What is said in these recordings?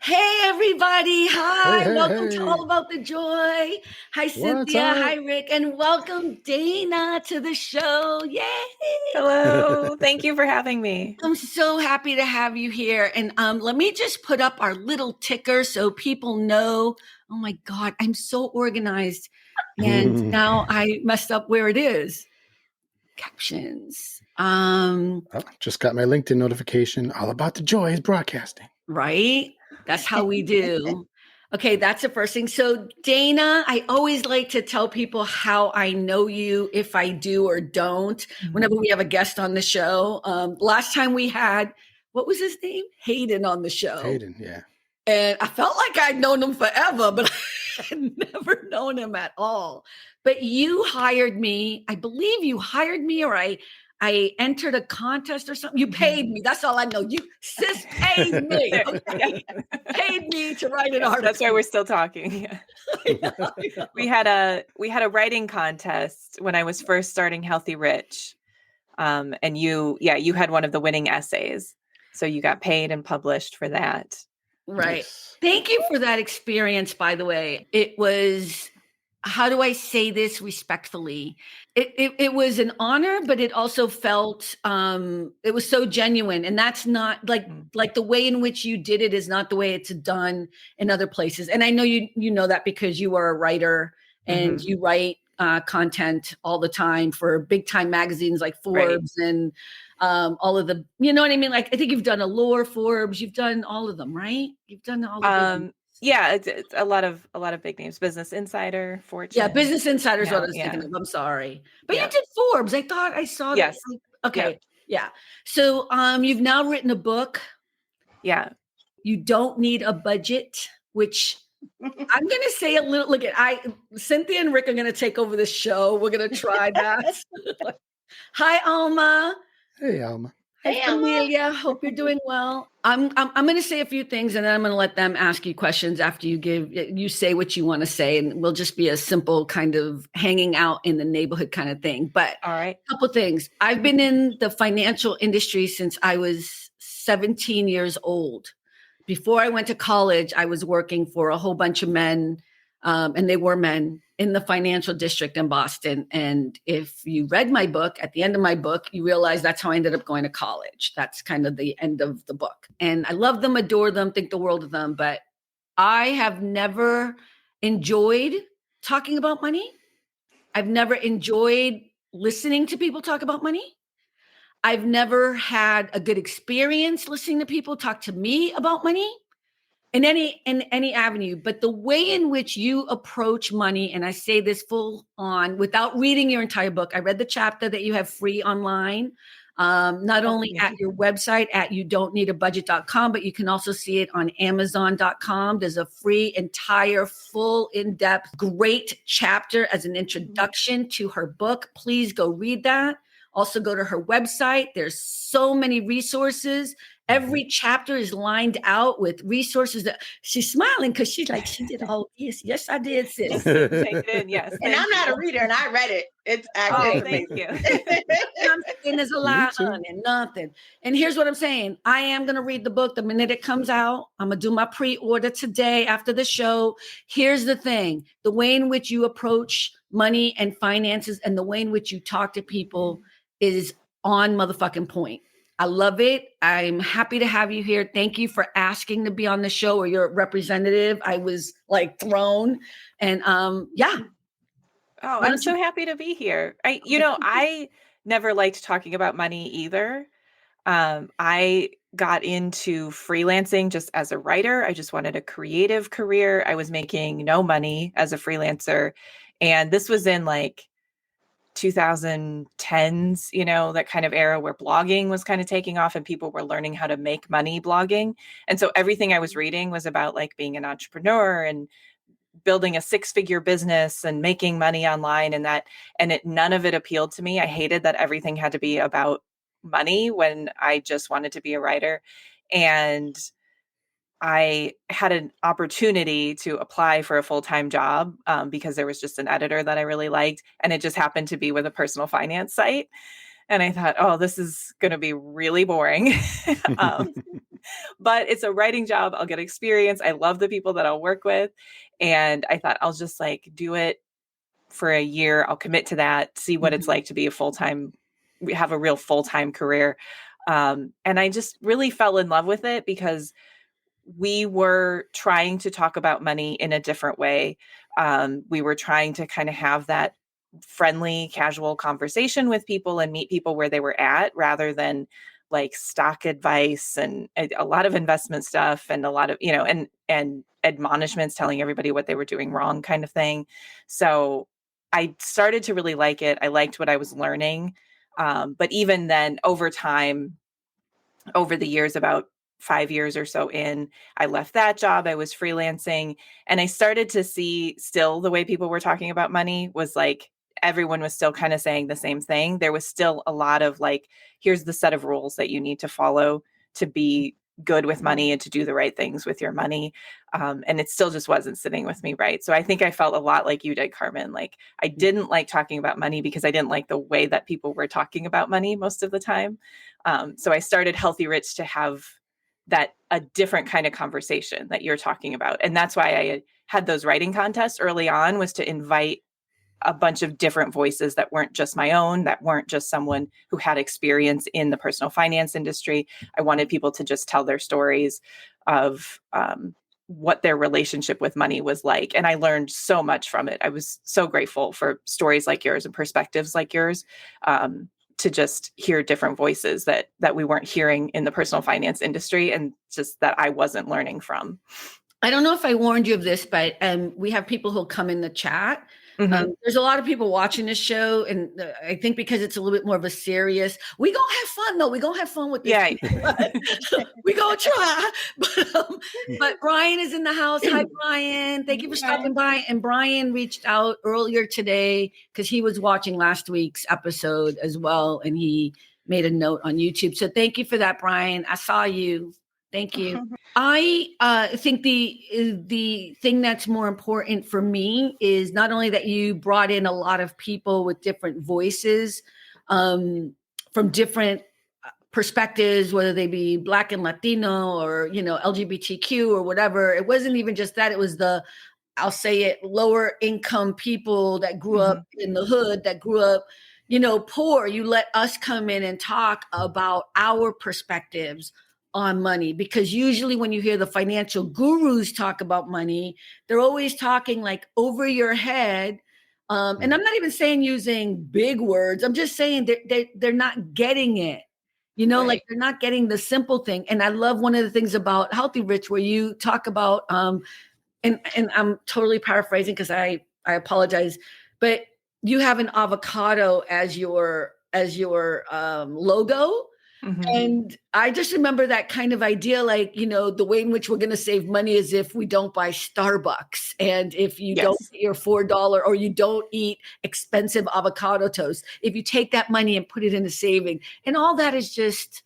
Hey, everybody. Hey, Hi. hey, Welcome to All hey. About the Joy. Hi, What's Cynthia. Hi, up? Rick. And welcome, Dana, to the show. Yay. Hello. Thank you for having me. I'm so happy to have you here. And let me just put up our little ticker so people know. Oh, my God. I'm so organized. And now I messed up where it is. Captions. Just got my LinkedIn notification. All About the Joy is broadcasting. Right? That's how we do. Okay, that's the first thing. So, Dana, I always like to tell people how I know you, if I do or don't, whenever we have a guest on the show. Last time we had, what was his name? Hayden on the show. Hayden, yeah. And I felt like I'd known him forever, but I had never known him at all. But you hired me. I believe you hired me, or I entered a contest or something. You paid me. That's all I know. You sis paid me. Okay. Paid me to write an article. That's why we're still talking. Yeah. I know. We had a writing contest when I was first starting Healthy Rich. And you had one of the winning essays. So you got paid and published for that. Right. Nice. Thank you for that experience, by the way. It was, how do I say this respectfully? It was an honor, but it also felt it was so genuine. And that's not like the way in which you did it is not the way it's done in other places. And I know you know that because you are a writer and you write content all the time for big time magazines like Forbes and all of the, you know what I mean? Like, I think you've done Allure, Forbes, you've done all of them, right? You've done all of them. Yeah, it's a lot of big names. Business Insider, Fortune. Yeah, Business Insider is what I was thinking of. I'm sorry. But you did Forbes. I thought I saw that. Yes. Okay. Yeah. So you've now written a book. Yeah. You don't need a budget, which I'm gonna say a little. Look at Cynthia and Rick are gonna take over the show. We're gonna try that. Hi, Alma. Hey, Alma. Hey, Amelia. Hope you're doing well. I'm going to say a few things, and then I'm going to let them ask you questions after you say what you want to say, and we'll just be a simple kind of hanging out in the neighborhood kind of thing. But all right, a couple things. I've been in the financial industry since I was 17 years old. Before I went to college, I was working for a whole bunch of men, and they were men in the financial district in Boston. And if you read my book, at the end of my book, you realize that's how I ended up going to college. That's kind of the end of the book. And I love them, adore them, think the world of them. But I have never enjoyed talking about money. I've never enjoyed listening to people talk about money. I've never had a good experience listening to people talk to me about money. In any avenue, but the way in which you approach money, and I say this full on without reading your entire book. I read the chapter that you have free online, not only at your website at youdon'tneedabudget.com, but you can also see it on Amazon.com. There's a free, entire, full, in-depth, great chapter as an introduction to her book. Please go read that. Also go to her website. There's so many resources. Every chapter is lined out with resources that she's smiling because she's like, she did all this. Yes, I did, sis. Take it in, yes. And I'm not a reader, and I read it. It's actually thank you. I'm saying there's a lot, honey, nothing. And here's what I'm saying. I am going to read the book the minute it comes out. I'm going to do my pre-order today after the show. Here's the thing. The way in which you approach money and finances and the way in which you talk to people is on motherfucking point. I love it. I'm happy to have you here. Thank you for asking to be on the show or your representative. I was like thrown and yeah. Oh, I'm so happy to be here. I never liked talking about money either. I got into freelancing just as a writer. I just wanted a creative career. I was making no money as a freelancer. And this was in like 2010s, that kind of era where blogging was kind of taking off and people were learning how to make money blogging. And so everything I was reading was about like being an entrepreneur and building a 6-figure business and making money online none of it appealed to me. I hated that everything had to be about money when I just wanted to be a writer. And I had an opportunity to apply for a full-time job because there was just an editor that I really liked. And it just happened to be with a personal finance site. And I thought, oh, this is going to be really boring. um, but it's a writing job. I'll get experience. I love the people that I'll work with. And I thought I'll just like do it for a year. I'll commit to that, see what it's like to be have a real full-time career. And I just really fell in love with it because we were trying to talk about money in a different way. We were trying to kind of have that friendly, casual conversation with people and meet people where they were at rather than like stock advice and a lot of investment stuff and a lot of, and admonishments telling everybody what they were doing wrong kind of thing. So I started to really like it. I liked what I was learning. But even then over time, over the years, about 5 years or so in, I left that job. I was freelancing and I started to see still the way people were talking about money was like, everyone was still kind of saying the same thing. There was still a lot of like, here's the set of rules that you need to follow to be good with money and to do the right things with your money. And it still just wasn't sitting with me right. So I think I felt a lot like you did, Carmen. Like I didn't like talking about money because I didn't like the way that people were talking about money most of the time. So I started Healthy Rich to have a different kind of conversation that you're talking about. And that's why I had those writing contests early on, was to invite a bunch of different voices that weren't just my own, that weren't just someone who had experience in the personal finance industry. I wanted people to just tell their stories of what their relationship with money was like. And I learned so much from it. I was so grateful for stories like yours and perspectives like yours, to just hear different voices that we weren't hearing in the personal finance industry and just that I wasn't learning from. I don't know if I warned you of this, but we have people who'll come in the chat. There's a lot of people watching this show, and I think because it's a little bit more of a serious, we gonna have fun though. We gonna have fun with this. Yeah, we gonna try. But Brian is in the house. Hi, Brian. Thank you for stopping by. And Brian reached out earlier today because he was watching last week's episode as well, and he made a note on YouTube. So thank you for that, Brian. I saw you. Thank you. I think the thing that's more important for me is not only that you brought in a lot of people with different voices, from different perspectives, whether they be Black and Latino or, LGBTQ or whatever. It wasn't even just that. It was I'll say it, lower income people that grew up in the hood, that grew up, poor. You let us come in and talk about our perspectives on money, because usually when you hear the financial gurus talk about money, they're always talking like over your head. And I'm not even saying using big words. I'm just saying they're not getting it, Right. Like they're not getting the simple thing. And I love one of the things about Healthy Rich where you talk about, and I'm totally paraphrasing because I apologize, but you have an avocado as your logo. And I just remember that kind of idea, like, the way in which we're going to save money is if we don't buy Starbucks, and if you don't get your $4 or you don't eat expensive avocado toast, if you take that money and put it into saving, and all that is just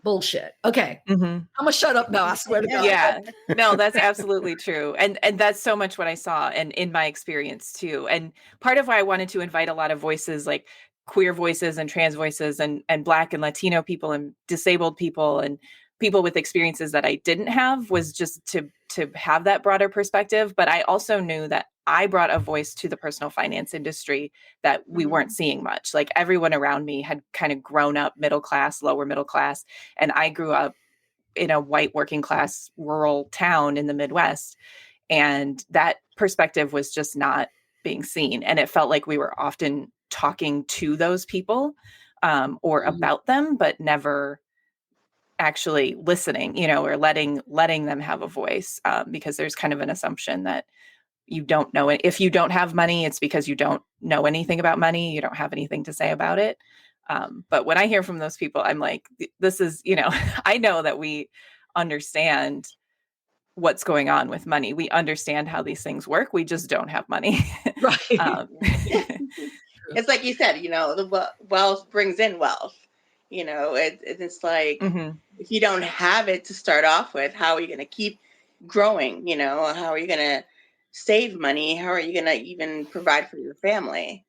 bullshit. Okay. I'm gonna shut up now. I swear to God. Yeah, no, that's absolutely true. And that's so much what I saw and in my experience too. And part of why I wanted to invite a lot of voices, like queer voices and trans voices and Black and Latino people and disabled people and people with experiences that I didn't have, was just to have that broader perspective. But I also knew that I brought a voice to the personal finance industry that we weren't seeing much. Like everyone around me had kind of grown up middle class, lower middle class. And I grew up in a white working class rural town in the Midwest. And that perspective was just not being seen. And it felt like we were often talking to those people, or about them, but never actually listening, or letting them have a voice, because there's kind of an assumption that you don't know it. If you don't have money, it's because you don't know anything about money. You don't have anything to say about it. But when I hear from those people, I'm like, this is, I know that we understand what's going on with money. We understand how these things work. We just don't have money. Right. It's like you said, the wealth brings in wealth. It's like, if you don't have it to start off with, how are you going to keep growing? How are you going to save money? How are you going to even provide for your family?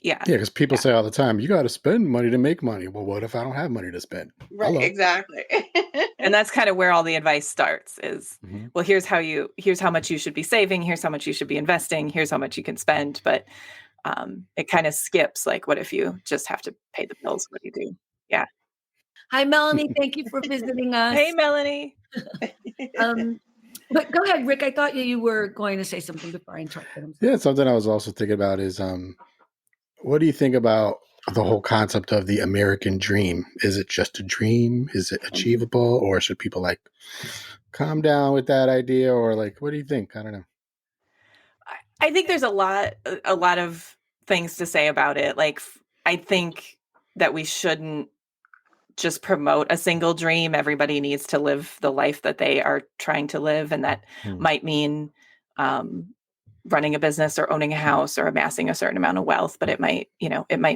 Yeah. Yeah, because people say all the time, you got to spend money to make money. Well, what if I don't have money to spend? Right, Hello. exactly. And that's kind of where all the advice starts is, well, here's how much you should be saving. Here's how much you should be investing. Here's how much you can spend. But it kind of skips, like, what if you just have to pay the bills? What do you do? Yeah. Hi, Melanie. Thank you for visiting us. Hey, Melanie. But go ahead, Rick. I thought you were going to say something before I interrupted. Yeah, something I was also thinking about is what do you think about the whole concept of the American dream? Is it just a dream? Is it achievable? Or should people like calm down with that idea? Or like, what do you think? I don't know. I think there's a lot of things to say about it. Like, I think that we shouldn't just promote a single dream. Everybody needs to live the life that they are trying to live. And that might mean running a business or owning a house or amassing a certain amount of wealth, but it might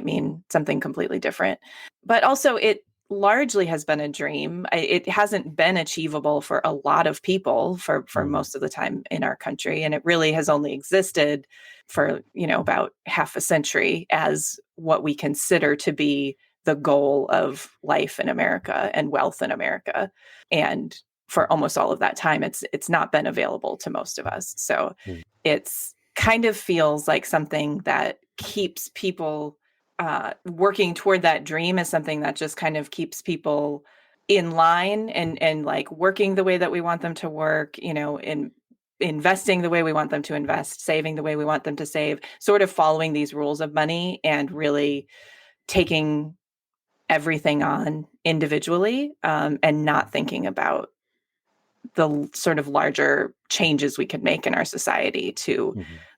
mean something completely different. But also it largely has been a dream. It hasn't been achievable for a lot of people for most of the time in our country. And it really has only existed for, about half a century as what we consider to be the goal of life in America and wealth in America. And for almost all of that time, it's not been available to most of us. So it's kind of feels like something that keeps people working toward that dream is something that just kind of keeps people in line and like working the way that we want them to work, in investing the way we want them to invest, saving the way we want them to save, sort of following these rules of money and really taking everything on individually and not thinking about the sort of larger changes we could make in our society to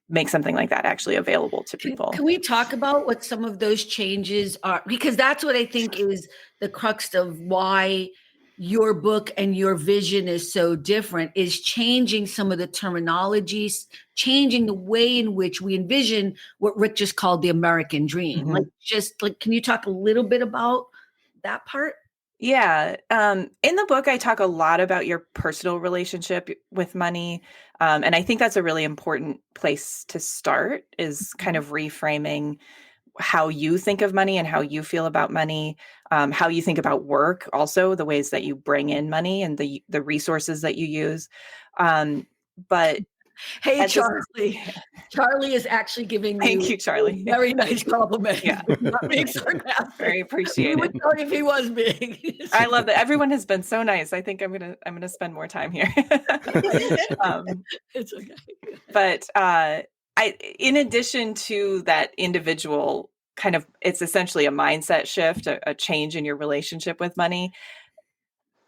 make something like that actually available to people. Can we talk about what some of those changes are? Because that's what I think is the crux of why your book and your vision is so different, is changing some of the terminologies, changing the way in which we envision what Rick just called the American dream. Can you talk a little bit about that part? Yeah. In the book, I talk a lot about your personal relationship with money. And I think that's a really important place to start, is kind of reframing how you think of money and how you feel about money, how you think about work, also the ways that you bring in money and the resources that you use. But hey, Charlie. Charlie is actually giving Thank you, Charlie. a very nice compliment. Yeah. Not being sarcastic. Very appreciated. We would tell you if he was big. I love that. Everyone has been so nice. I think I'm gonna spend more time here. It's okay. But in addition to that individual kind of, it's essentially a mindset shift, a change in your relationship with money,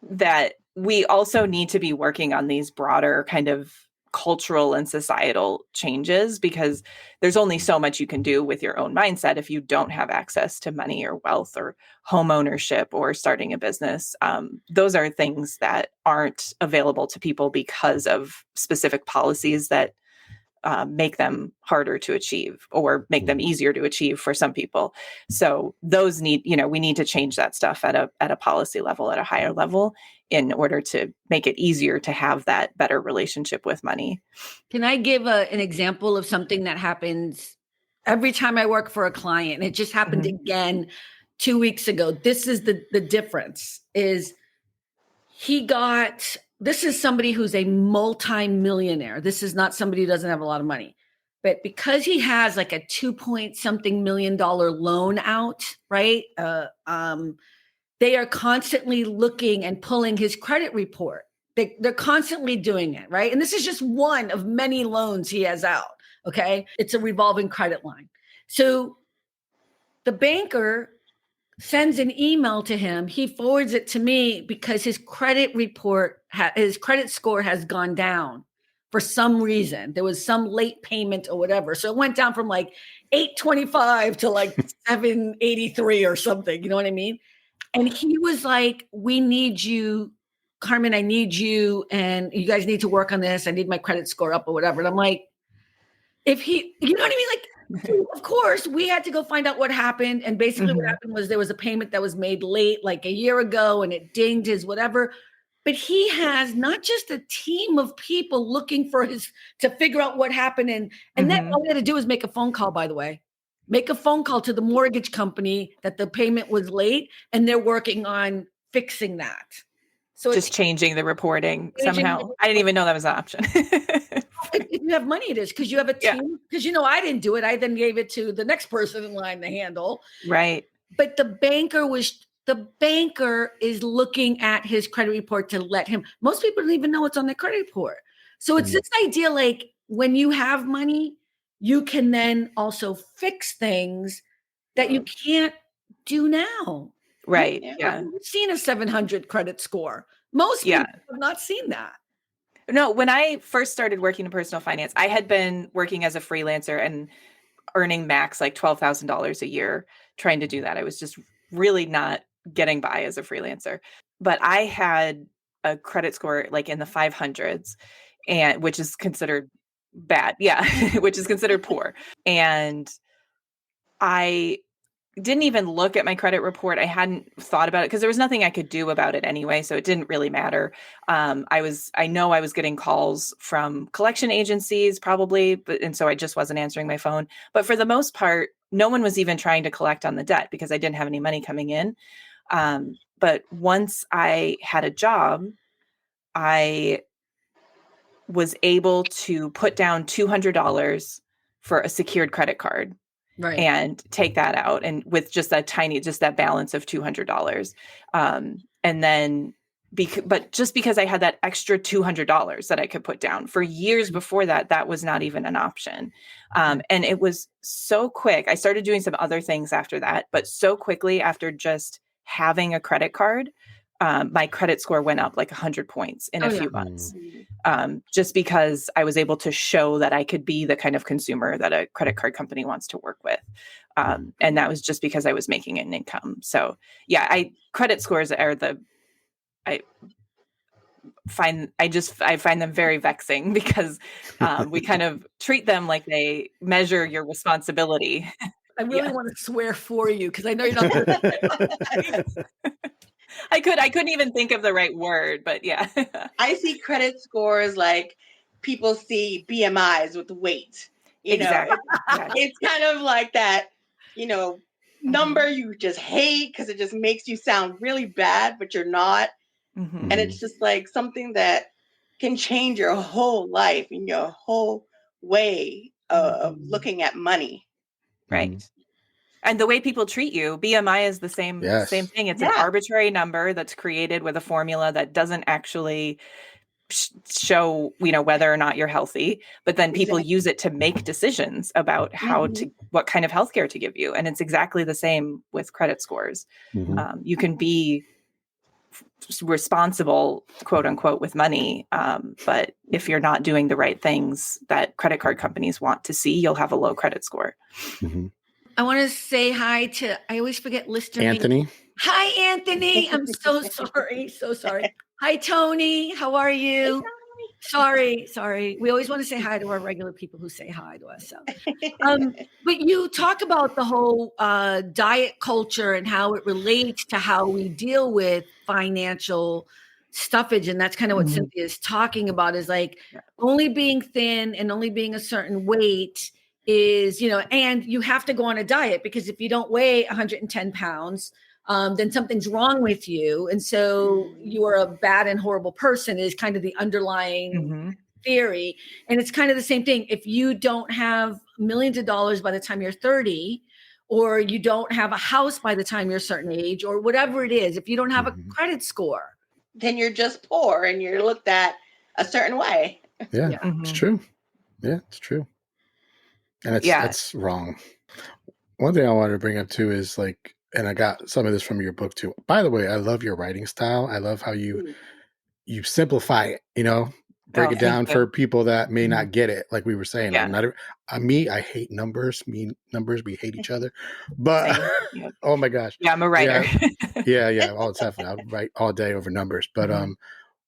that we also need to be working on these broader kind of cultural and societal changes, because there's only so much you can do with your own mindset if you don't have access to money or wealth or home ownership or starting a business. Those are things that aren't available to people because of specific policies that make them harder to achieve or make them easier to achieve for some people. So those we need to change that stuff at a policy level, at a higher level, in order to make it easier to have that better relationship with money. Can I give an example of something that happens every time I work for a client? It just happened again 2 weeks ago. This is the difference is this is somebody who's a multi-millionaire. This is not somebody who doesn't have a lot of money. But because he has like a $2-point-something million loan out, right? They are constantly looking and pulling his credit report. They're constantly doing it, right? And this is just one of many loans he has out, okay? It's a revolving credit line. So the banker sends an email to him. He forwards it to me because his credit report, his credit score has gone down for some reason. There was some late payment or whatever. So it went down from like 825 to like 783 or something. You know what I mean? And he was like, we need you, Carmen, I need you. And you guys need to work on this. I need my credit score up or whatever. And I'm like, you know what I mean? Like, so of course, we had to go find out what happened. And basically what happened was there was a payment that was made late, like a year ago, and it dinged his whatever. But he has not just a team of people looking for to figure out what happened. And then all he had to do is make a phone call, by the way. make a phone call to the mortgage company that the payment was late, and they're working on fixing that. So just changing the reporting somehow. I didn't even know that was an option. If you have money, it is, because you have a team. Because I didn't do it. I then gave it to the next person in line to handle. Right. But the banker is looking at his credit report to let him. Most people don't even know what's on their credit report. So it's this idea, like, when you have money, you can then also fix things that you can't do now. Right. I've seen a 700 credit score. Most people have not seen that. No, when I first started working in personal finance, I had been working as a freelancer and earning max like $12,000 a year trying to do that. I was just really not getting by as a freelancer. But I had a credit score like in the 500s, and which is considered bad. Yeah, which is considered poor. And I didn't even look at my credit report. I hadn't thought about it because there was nothing I could do about it anyway. So it didn't really matter. I know I was getting calls from collection agencies probably, and so I just wasn't answering my phone. But for the most part, no one was even trying to collect on the debt because I didn't have any money coming in. But once I had a job, I was able to put down $200 for a secured credit card. Right. And take that out, and with just that balance of $200. And then, but just because I had that extra $200 that I could put down for years before that, that was not even an option. And it was so quick. I started doing some other things after that, but so quickly after just having a credit card, my credit score went up like 100 points in a few months, just because I was able to show that I could be the kind of consumer that a credit card company wwants to work with. And that was just because I was making an income. So credit scores are I find them very vexing because we kind of treat them like they measure your responsibility. I really want to swear for you because I know you're not. I couldn't even think of the right word, but yeah. I see credit scores like people see BMIs with weight. Exactly. It's kind of like that, number you just hate because it just makes you sound really bad, but you're not. And it's just like something that can change your whole life and your whole way of looking at money. Right. And the way people treat you, BMI is the same thing. It's an arbitrary number that's created with a formula that doesn't actually show, whether or not you're healthy, but then people use it to make decisions about what kind of healthcare to give you. And it's exactly the same with credit scores. You can be responsible, quote unquote, with money. But if you're not doing the right things that credit card companies want to see, you'll have a low credit score. I want to say hi to, I always forget listener Anthony. name. Hi, Anthony. I'm so sorry. So sorry. Hi, Tony. How are you? Sorry. We always want to say hi to our regular people who say hi to us. So, but you talk about the whole diet culture and how it relates to how we deal with financial stuffage. And that's kind of what Cynthia is talking about, is like only being thin and only being a certain weight is, and you have to go on a diet, because if you don't weigh 110 pounds, then something's wrong with you. And so you are a bad and horrible person is kind of the underlying theory. And it's kind of the same thing. If you don't have millions of dollars by the time you're 30, or you don't have a house by the time you're a certain age, or whatever it is, if you don't have a credit score, then you're just poor and you're looked at a certain way. Yeah. It's true. Yeah, it's true. And that's wrong. One thing I wanted to bring up too is like, and I got some of this from your book too. By the way, I love your writing style. I love how you simplify it, break it down for people that may not get it. Like we were saying, I hate numbers. We hate each other, but oh my gosh. Yeah, I'm a writer. Yeah. Oh, it's definitely. I would write all day over numbers, but,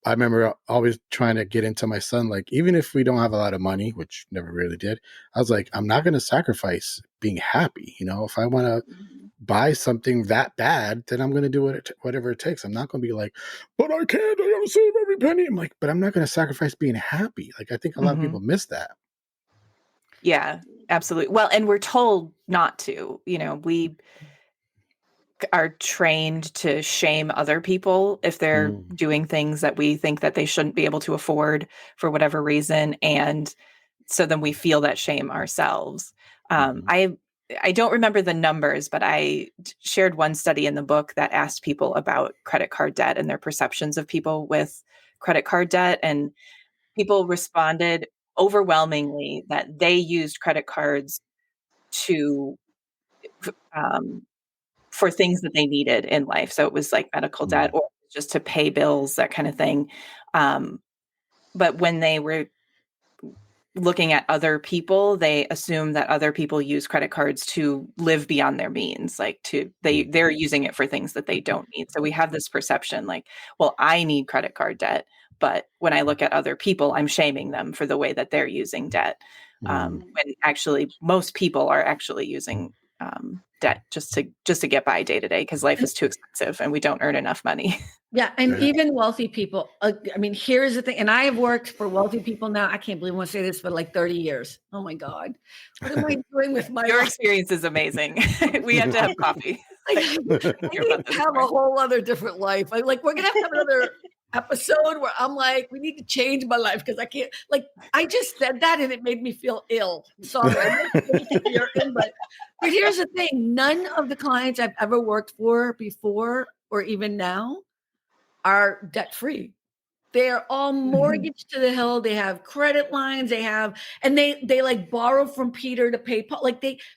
I remember always trying to get into my son, like, even if we don't have a lot of money, which never really did, I was like, I'm not going to sacrifice being happy. If I want to buy something that bad, then I'm going to do whatever it takes. I'm not going to be like, but I can't, I got to save every penny. I'm like, but I'm not going to sacrifice being happy. Like, I think a lot of people miss that. Yeah. Absolutely. Well, and we're told not to, we are trained to shame other people if they're doing things that we think that they shouldn't be able to afford for whatever reason. And so then we feel that shame ourselves. I don't remember the numbers, but I shared one study in the book that asked people about credit card debt and their perceptions of people with credit card debt. And people responded overwhelmingly that they used credit cards to for things that they needed in life. So it was like medical debt or just to pay bills, that kind of thing. But when they were looking at other people, they assume that other people use credit cards to live beyond their means, like they're using it for things that they don't need. So we have this perception like, well, I need credit card debt, but when I look at other people, I'm shaming them for the way that they're using debt. When actually most people are actually using debt just to get by day to day, because life is too expensive and we don't earn enough money. Yeah. And even wealthy people, here's the thing. And I have worked for wealthy people now. I can't believe I want to say this, for like 30 years. Oh my God. What am I doing with my Your life? experience is amazing. We have to have coffee. I need to have a whole other different life. We're going to have another episode where I'm like, we need to change my life because I can't, I just said that and it made me feel ill. Sorry. But here's the thing. None of the clients I've ever worked for before or even now are debt-free. They're all mortgaged to the hill. They have credit lines. And they like borrow from Peter to pay Paul.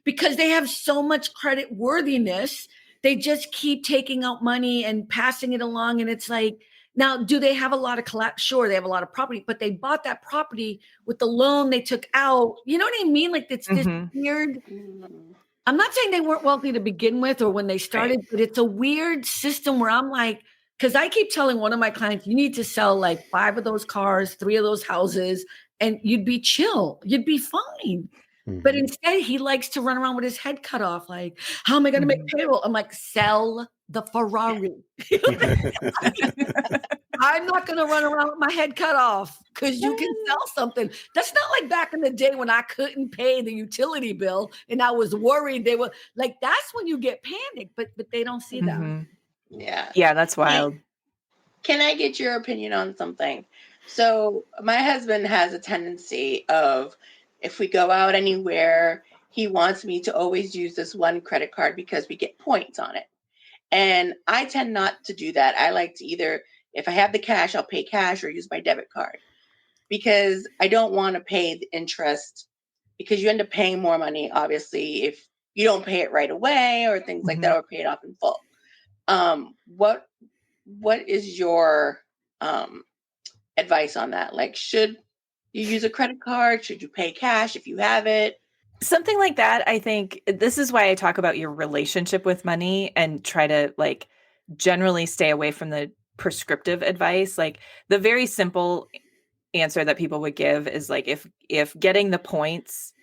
Because they have so much credit worthiness, they just keep taking out money and passing it along. And it's like, now, do they have a lot of collateral? Sure, they have a lot of property, but they bought that property with the loan they took out. You know what I mean? It's this weird. I'm not saying they weren't wealthy to begin with or when they started, but it's a weird system where I'm like, because I keep telling one of my clients, you need to sell 5 of those cars, 3 of those houses, and you'd be chill. You'd be fine. But instead, he likes to run around with his head cut off. Like, how am I going to make payroll? I'm like, sell the Ferrari. I'm not going to run around with my head cut off because you can sell something. That's not like back in the day when I couldn't pay the utility bill and I was worried. They were like, that's when you get panicked, but they don't see that. Yeah. Yeah, that's wild. Can I get your opinion on something? So my husband has a tendency of, if we go out anywhere, he wants me to always use this one credit card because we get points on it. And I tend not to do that. I like to either, if I have the cash, I'll pay cash or use my debit card because I don't want to pay the interest, because you end up paying more money, obviously, if you don't pay it right away or things like that, or pay it off in full. What is your advice on that? Should you use a credit card? Should you pay cash if you have it? Something like that. I think this is why I talk about your relationship with money and try to generally stay away from the prescriptive advice. The very simple answer that people would give is if getting the points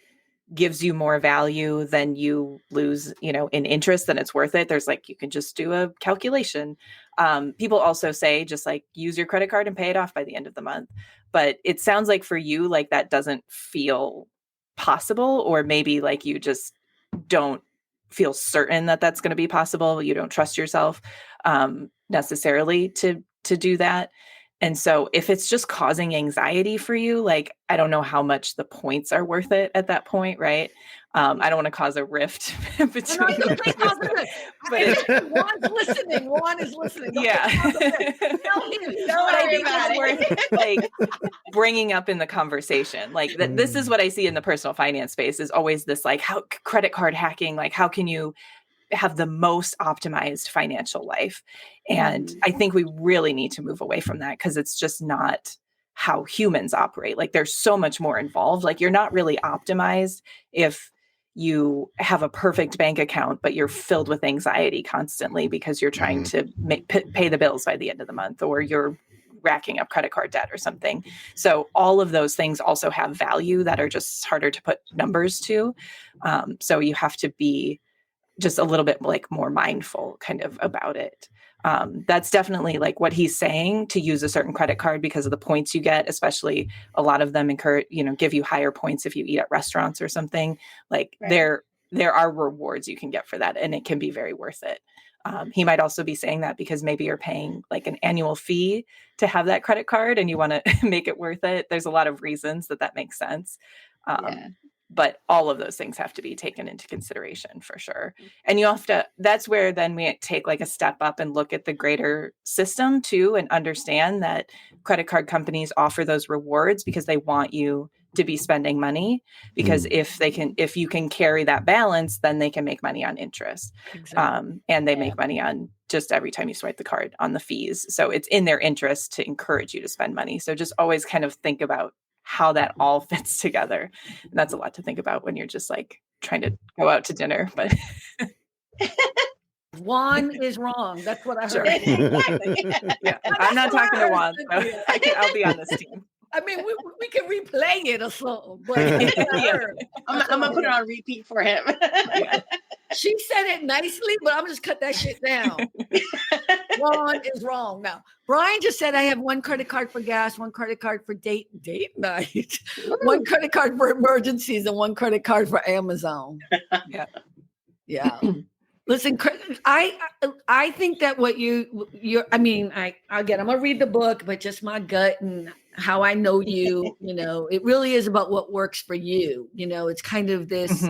gives you more value than you lose, in interest, then it's worth it. There's you can just do a calculation. People also say just use your credit card and pay it off by the end of the month. But it sounds like for you, that doesn't feel possible, or maybe you just don't feel certain that that's going to be possible. You don't trust yourself necessarily to do that. And so if it's just causing anxiety for you, I don't know how much the points are worth it at that point, right? I don't want to cause a rift between you. Juan's listening. Juan is listening. Yeah. But I think it's worth bringing up in the conversation. This is what I see in the personal finance space is always this how credit card hacking, how can you have the most optimized financial life? And I think we really need to move away from that because it's just not how humans operate. There's so much more involved. You're not really optimized if you have a perfect bank account, but you're filled with anxiety constantly because you're trying to pay the bills by the end of the month, or you're racking up credit card debt or something. So all of those things also have value that are just harder to put numbers to. So you have to be just a little bit like more mindful kind of about it. That's definitely like what he's saying, to use a certain credit card because of the points you get, especially a lot of them encourage, give you higher points if you eat at restaurants or something. Like there are rewards you can get for that, and it can be very worth it. He might also be saying that because maybe you're paying like an annual fee to have that credit card and you want to make it worth it. There's a lot of reasons that makes sense. But all of those things have to be taken into consideration for sure. And you have to, that's where then we take like a step up and look at the greater system too, and understand that credit card companies offer those rewards because they want you to be spending money, because if you can carry that balance, then they can make money on interest. Exactly. And they make money on just every time you swipe the card on the fees. So it's in their interest to encourage you to spend money. So just always kind of think about how that all fits together. And that's a lot to think about when you're just like trying to go out to dinner. But Juan is wrong. That's what I heard. Sure. Yeah. I'm not talking to Juan, so I'll be on this team. I mean, we can replay it or something, but I'm gonna put it on repeat for him. She said it nicely, but I'm just cut that shit down. Juan is wrong. Now, Brian just said I have one credit card for gas, one credit card for date night, one credit card for emergencies, and one credit card for Amazon. Yeah. Listen, I think that what you're, I mean, I'm gonna read the book, but just my gut and how I know you, it really is about what works for you. It's kind of this,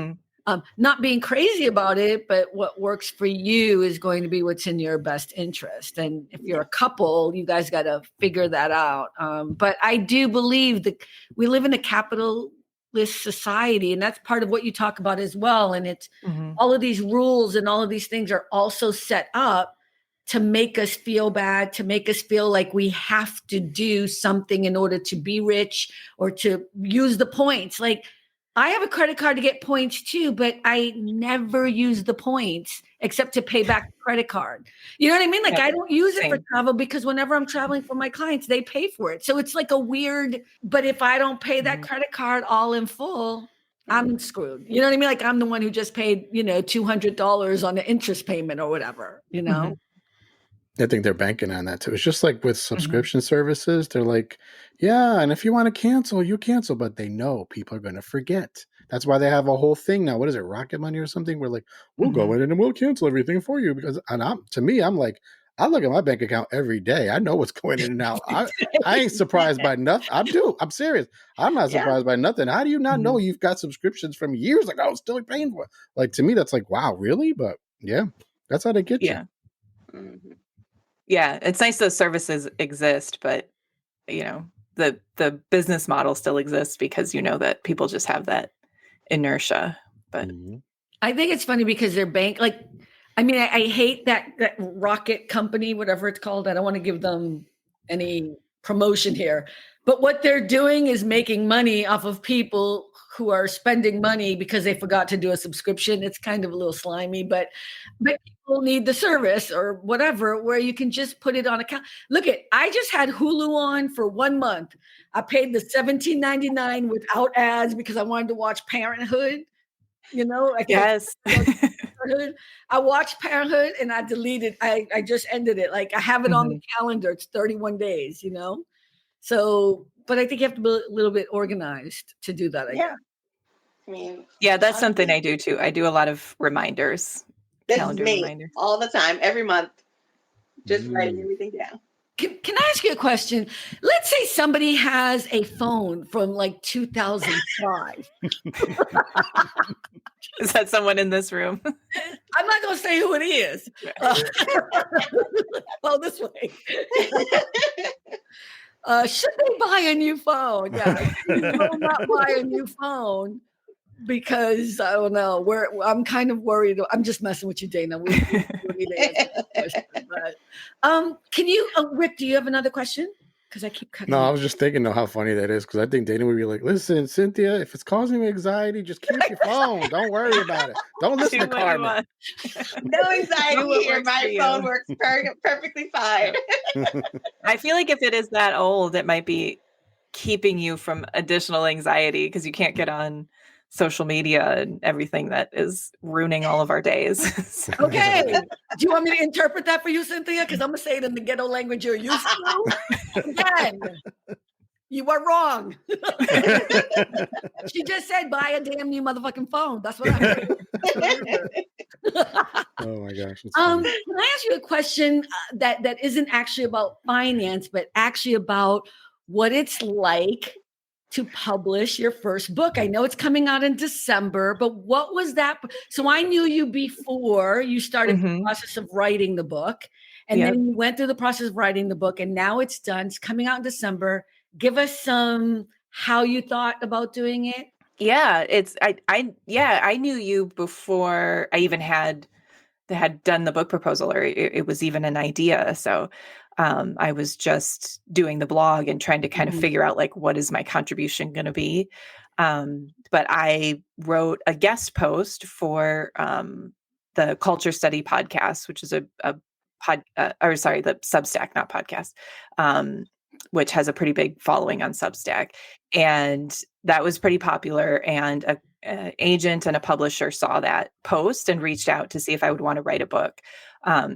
not being crazy about it, but what works for you is going to be what's in your best interest. And if you're a couple, you guys got to figure that out. But I do believe that we live in a capitalist society, and that's part of what you talk about as well. And it's all of these rules and all of these things are also set up to make us feel bad, to make us feel like we have to do something in order to be rich or to use the points. Like, I have a credit card to get points too, but I never use the points except to pay back the credit card. You know what I mean? Like, I don't use it for travel because whenever I'm traveling for my clients, they pay for it. So it's like a weird, but if I don't pay that credit card all in full, I'm screwed. You know what I mean? Like, I'm the one who just paid, $200 on the interest payment or whatever, I think they're banking on that too. It's just like with subscription services. They're like, yeah, and if you want to cancel, you cancel, but they know people are going to forget. That's why they have a whole thing now. What is it, Rocket Money or something? We're like, we'll go in and we'll cancel everything for you. Because to me, I'm like, I look at my bank account every day. I know what's going in and out. I ain't surprised by nothing. I'm serious. I'm not surprised by nothing. How do you not know you've got subscriptions from years ago still paying for it? Like, to me, that's like, wow, really? But yeah, that's how they get you. Yeah, it's nice those services exist, but the business model still exists because that people just have that inertia. But I think it's funny because their bank, like, I mean, I hate that Rocket company, whatever it's called. I don't want to give them any promotion here, but what they're doing is making money off of people who are spending money because they forgot to do a subscription. It's kind of a little slimy, but people need the service or whatever, where you can just put it on account. I just had Hulu on for 1 month. I paid the $17.99 without ads because I wanted to watch Parenthood. Yes. I watched Parenthood and I deleted. I just ended it. Like, I have it on the calendar. It's 31 days. So, but I think you have to be a little bit organized to do that. I guess. I mean, that's something I do too. I do a lot of reminders, calendar reminders all the time, every month, just writing everything down. Can I ask you a question? Let's say somebody has a phone from like 2005. Is that someone in this room? I'm not going to say who it is. Oh, this way. Should they buy a new phone? Yeah, will not buy a new phone because I don't know. I'm kind of worried. I'm just messing with you, Dana. We need to answer that question. But, can you, Rick? Do you have another question? Because I keep cutting. No, I was just thinking how funny that is. Because I think Dana would be like, "Listen, Cynthia, if it's causing me anxiety, just keep your phone. Don't worry about it. Don't listen to Carmen." No anxiety here. My phone works perfectly fine. I feel like if it is that old, it might be keeping you from additional anxiety because you can't get on social media and everything that is ruining all of our days. Okay. Do you want me to interpret that for you, Cynthia? Because I'm going to say it in the ghetto language you're used to. Again, you are wrong. She just said, buy a damn new motherfucking phone. That's what I heard. Oh my gosh. Can I ask you a question that isn't actually about finance, but actually about what it's like to publish your first book? I know it's coming out in December, but what was that? So I knew you before you started the process of writing the book, and then you went through the process of writing the book, and now it's done. It's coming out in December. Give us how you thought about doing it. Yeah, I knew you before I even had done the book proposal, or it was even an idea. So I was just doing the blog and trying to kind of figure out like, what is my contribution going to be? But I wrote a guest post for the Culture Study podcast, which is the Substack, not podcast, which has a pretty big following on Substack. And that was pretty popular. And an agent and a publisher saw that post and reached out to see if I would want to write a book.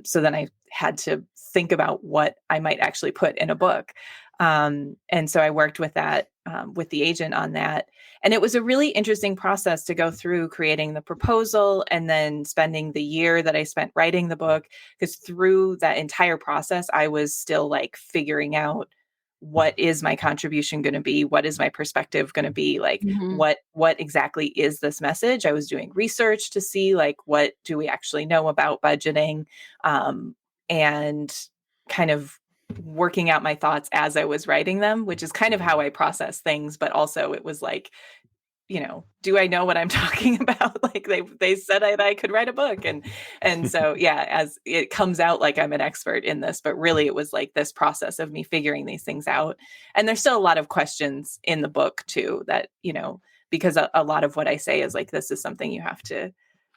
So then I had to think about what I might actually put in a book. And so I worked with that, with the agent on that. And it was a really interesting process to go through creating the proposal and then spending the year that I spent writing the book, because through that entire process, I was still like figuring out, what is my contribution going to be? What is my perspective going to be? Like, what exactly is this message? I was doing research to see like, what do we actually know about budgeting? And kind of working out my thoughts as I was writing them, which is kind of how I process things. But also it was like, do I know what I'm talking about? Like they said I could write a book. And so, yeah, as it comes out like I'm an expert in this, but really it was like this process of me figuring these things out. And there's still a lot of questions in the book too, that, because a lot of what I say is like, this is something you have to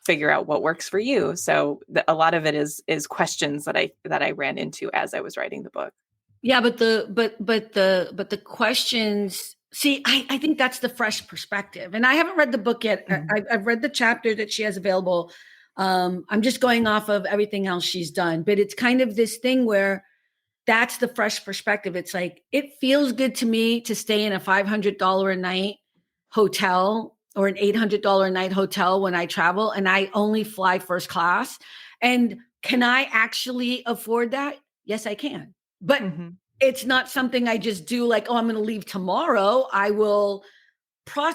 figure out what works for you. So a lot of it is questions that I ran into as I was writing the book. Yeah, but the questions. See, I think that's the fresh perspective. And I haven't read the book yet. I've read the chapter that she has available. I'm just going off of everything else she's done. But it's kind of this thing where that's the fresh perspective. It's like, it feels good to me to stay in a $500 a night hotel or an $800 a night hotel when I travel, and I only fly first class. And can I actually afford that? Yes, I can. But it's not something I just do like, oh, I'm going to leave tomorrow. I will,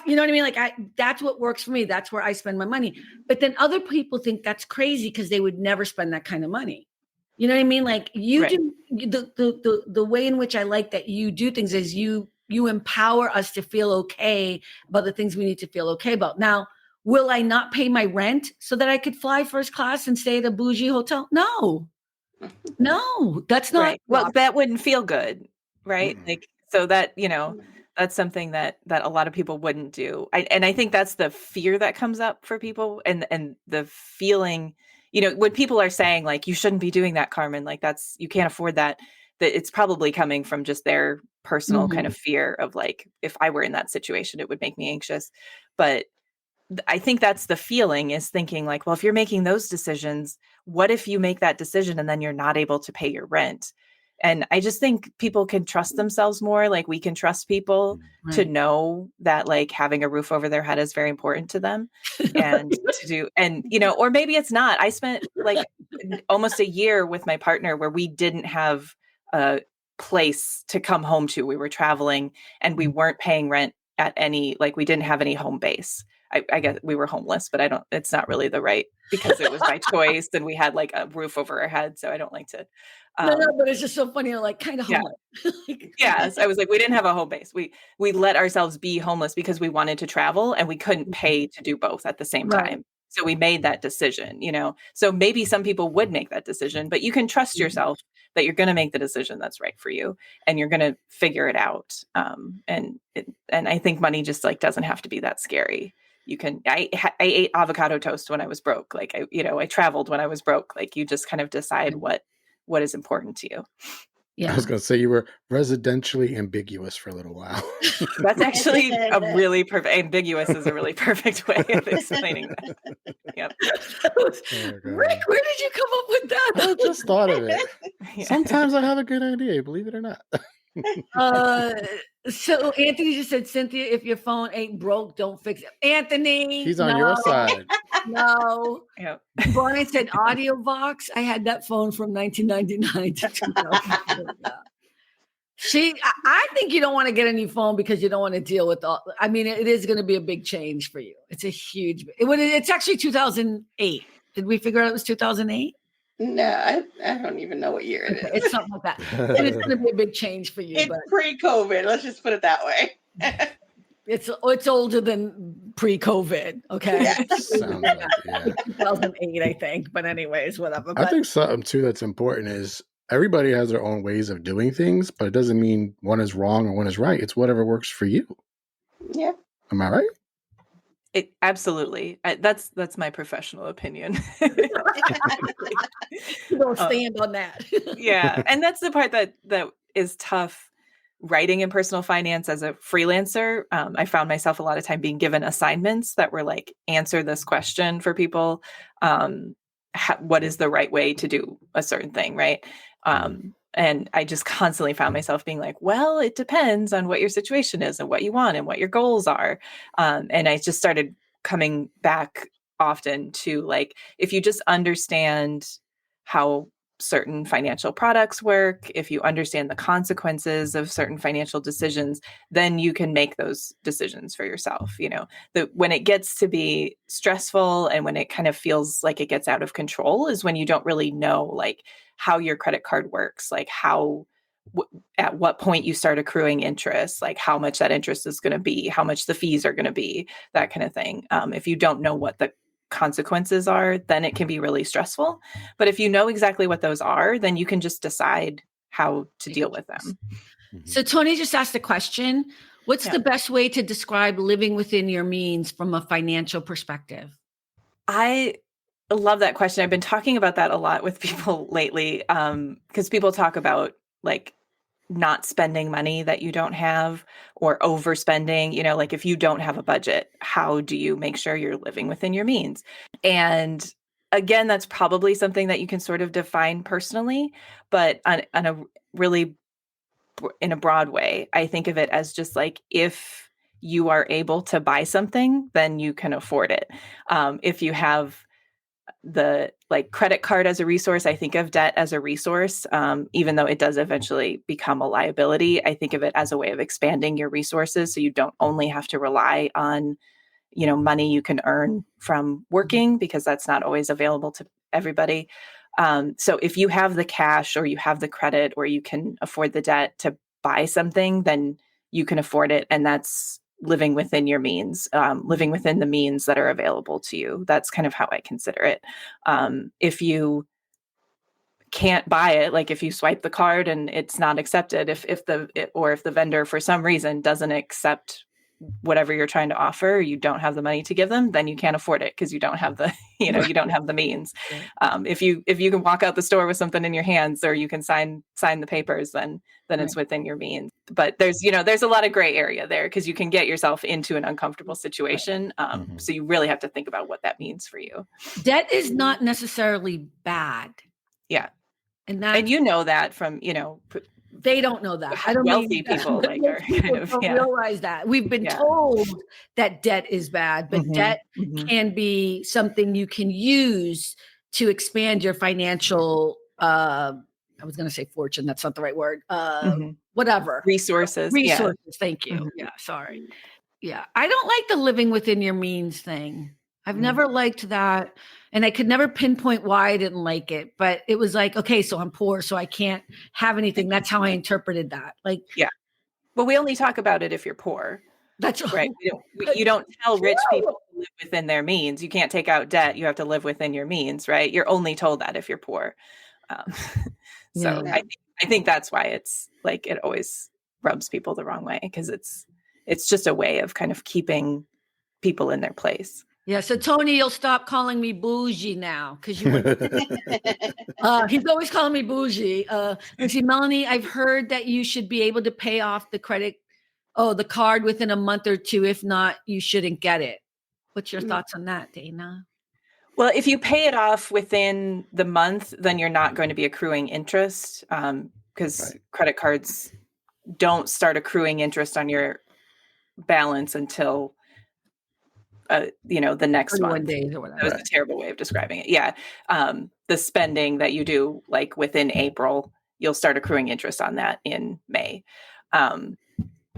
you know what I mean? Like that's what works for me. That's where I spend my money. But then other people think that's crazy because they would never spend that kind of money. You know what I mean? Like you do the way in which I like that you do things is you empower us to feel okay about the things we need to feel okay about. Now, will I not pay my rent so that I could fly first class and stay at a bougie hotel? No, that's not. Right. Well, that wouldn't feel good. Right. Like, so that, that's something that a lot of people wouldn't do. And I think that's the fear that comes up for people, and the feeling, when people are saying like, you shouldn't be doing that, Carmen, like you can't afford that it's probably coming from just their personal kind of fear of like, if I were in that situation, it would make me anxious. But I think that's the feeling, is thinking like, well, if you're making those decisions, what if you make that decision and then you're not able to pay your rent? And I just think people can trust themselves more. Like we can trust people to know that like having a roof over their head is very important to them, and to do, and, or maybe it's not. I spent like almost a year with my partner where we didn't have a place to come home to. We were traveling and we weren't paying rent at any, like we didn't have any home base. I guess we were homeless, but it's not really the right, because it was by choice and we had like a roof over our head. So I don't like to. No, but it's just so funny. You're like kind of homeless. Yes. I was like, we didn't have a home base. We let ourselves be homeless because we wanted to travel and we couldn't pay to do both at the same time. So we made that decision, so maybe some people would make that decision, but you can trust yourself that you're going to make the decision that's right for you and you're going to figure it out. And I think money just like doesn't have to be that scary. You can, I ate avocado toast when I was broke. Like I traveled when I was broke. Like you just kind of decide what is important to you. Yeah. I was going to say you were residentially ambiguous for a little while. That's actually a really perfect, ambiguous is a really perfect way of explaining that. Yep. Rick, where did you come up with that? I just thought of it. Yeah. Sometimes I have a good idea, believe it or not. So Anthony just said, Cynthia, if your phone ain't broke, don't fix it. Anthony, He's on your side. No. Yep. Brian said AudioVox. I had that phone from 1999 to 2000. I think you don't want to get a new phone because you don't want to deal with all. I mean, it is going to be a big change for you. It's a huge. It's actually 2008. Did we figure out it was 2008? No, I don't even know what year it is. It's something like that. And it's going to be a big change for you. It's pre-COVID. Let's just put it that way. It's older than pre-COVID. Okay. Yeah. Sounds like, yeah. 2008, I think. But anyways, whatever. I think something too that's important is everybody has their own ways of doing things, but it doesn't mean one is wrong or one is right. It's whatever works for you. Yeah. Am I right? Absolutely. That's my professional opinion. You don't stand on that. Yeah. And that's the part that is tough writing in personal finance as a freelancer. I found myself a lot of time being given assignments that were like, answer this question for people. What is the right way to do a certain thing, right? And I just constantly found myself being like, well, it depends on what your situation is and what you want and what your goals are. And I just started coming back often to like, if you just understand how certain financial products work, if you understand the consequences of certain financial decisions, then you can make those decisions for yourself. You know, when it gets to be stressful and when it kind of feels like it gets out of control is when you don't really know like how your credit card works, like at what point you start accruing interest, like how much that interest is going to be, how much the fees are going to be, that kind of thing. If you don't know what the consequences are, then it can be really stressful. But if you know exactly what those are, then you can just decide how to deal with them. So Tony just asked a question. What's the best way to describe living within your means from a financial perspective? I love that question. I've been talking about that a lot with people lately, because people talk about like not spending money that you don't have or overspending, you know, like if you don't have a budget, how do you make sure you're living within your means? And again, that's probably something that you can sort of define personally, but on a really in a broad way, I think of it as just like, if you are able to buy something, then you can afford it. If you have the like credit card as a resource, I think of debt as a resource, even though it does eventually become a liability. I think of it as a way of expanding your resources, so you don't only have to rely on, you know, money you can earn from working, because that's not always available to everybody. So if you have the cash or you have the credit or you can afford the debt to buy something, then you can afford it, and that's living within your means, living within the means that are available to you. That's kind of how I consider it. If you can't buy it, like if you swipe the card and it's not accepted, if the vendor for some reason doesn't accept whatever you're trying to offer, you don't have the money to give them, then you can't afford it because you don't have the, you know, you don't have the means. If you can walk out the store with something in your hands, or you can sign the papers, then it's within your means. But there's a lot of gray area there, because you can get yourself into an uncomfortable situation. So you really have to think about what that means for you. Debt is not necessarily bad. Yeah. And you know that from, you know, they don't know that. I don't wealthy people like are kind of realize that. We've been told that debt is bad, but debt can be something you can use to expand your financial I was going to say fortune. That's not the right word. Whatever. Resources. Thank you. Yeah. Sorry. Yeah. I don't like the living within your means thing. I've never liked that. And I could never pinpoint why I didn't like it, but it was like, okay, so I'm poor, so I can't have anything. That's how I interpreted that. Like, yeah. Well, we only talk about it if you're poor. That's right. You don't tell rich people to live within their means. You can't take out debt. You have to live within your means, right? You're only told that if you're poor. I think that's why it's like, it always rubs people the wrong way, because it's just a way of kind of keeping people in their place. Yeah. So Tony, you'll stop calling me bougie now because you. He's always calling me bougie. Let's see, Melanie. I've heard that you should be able to pay off the card within a month or two. If not, you shouldn't get it. What's your thoughts on that, Dana? Well, if you pay it off within the month, then you're not going to be accruing interest because credit cards don't start accruing interest on your balance until the next month. Days or whatever. That was a terrible way of describing it. Yeah. The spending that you do like within April, you'll start accruing interest on that in May.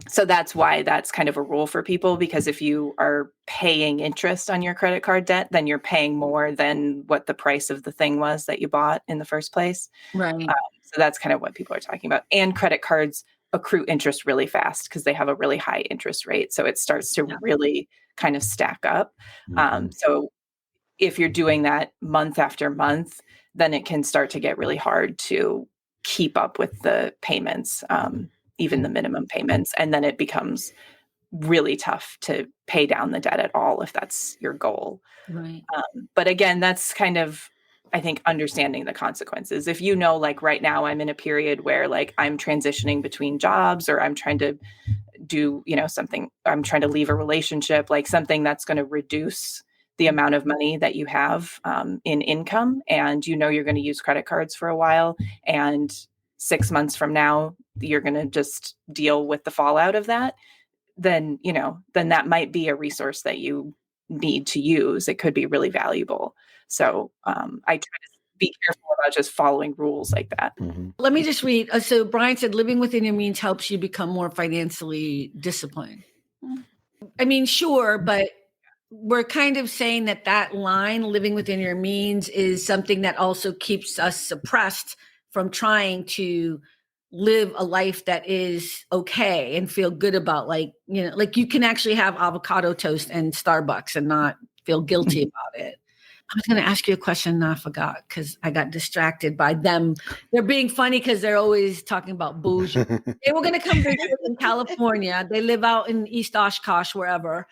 So that's why that's kind of a rule for people, because if you are paying interest on your credit card debt, then you're paying more than what the price of the thing was that you bought in the first place. Right. So that's kind of what people are talking about. And credit cards accrue interest really fast because they have a really high interest rate. So it starts to really kind of stack up. So if you're doing that month after month, then it can start to get really hard to keep up with the payments, even the minimum payments. And then it becomes really tough to pay down the debt at all if that's your goal. Right. But again, that's kind of, I think, understanding the consequences. If you know, like right now I'm in a period where like I'm transitioning between jobs, or I'm trying to do, something, I'm trying to leave a relationship, like something that's going to reduce the amount of money that you have in income, and you're going to use credit cards for a while, and 6 months from now you're going to just deal with the fallout of that, then that might be a resource that you need to use. It could be really valuable. So I try to be careful about just following rules like that. Let me just read. So Brian said, living within your means helps you become more financially disciplined. I mean, sure, but we're kind of saying that line, living within your means, is something that also keeps us suppressed from trying to live a life that is okay and feel good about, like you can actually have avocado toast and Starbucks and not feel guilty about it. I was going to ask you a question and I forgot because I got distracted by them. They're being funny because they're always talking about bougie. They were going to come visit in California. They live out in East Oshkosh, wherever,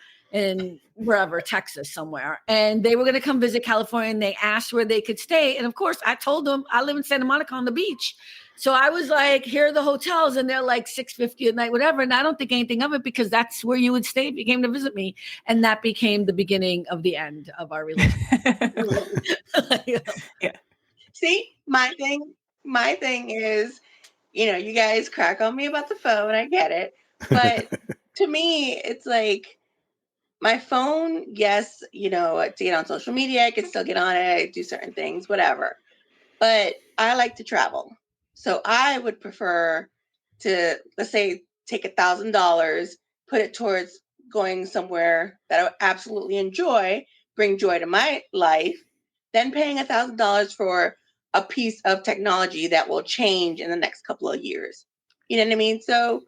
Texas somewhere. And they were going to come visit California, and they asked where they could stay. And of course, I told them I live in Santa Monica on the beach. So I was like, here are the hotels, and they're like $650 a night, whatever. And I don't think anything of it because that's where you would stay if you came to visit me. And that became the beginning of the end of our relationship. Yeah. See, my thing is, you guys crack on me about the phone. I get it. But to me, it's like my phone, yes, to get on social media, I can still get on it, do certain things, whatever. But I like to travel. So I would prefer to, let's say, take $1,000, put it towards going somewhere that I would absolutely enjoy, bring joy to my life, then paying $1,000 for a piece of technology that will change in the next couple of years. You know what I mean? So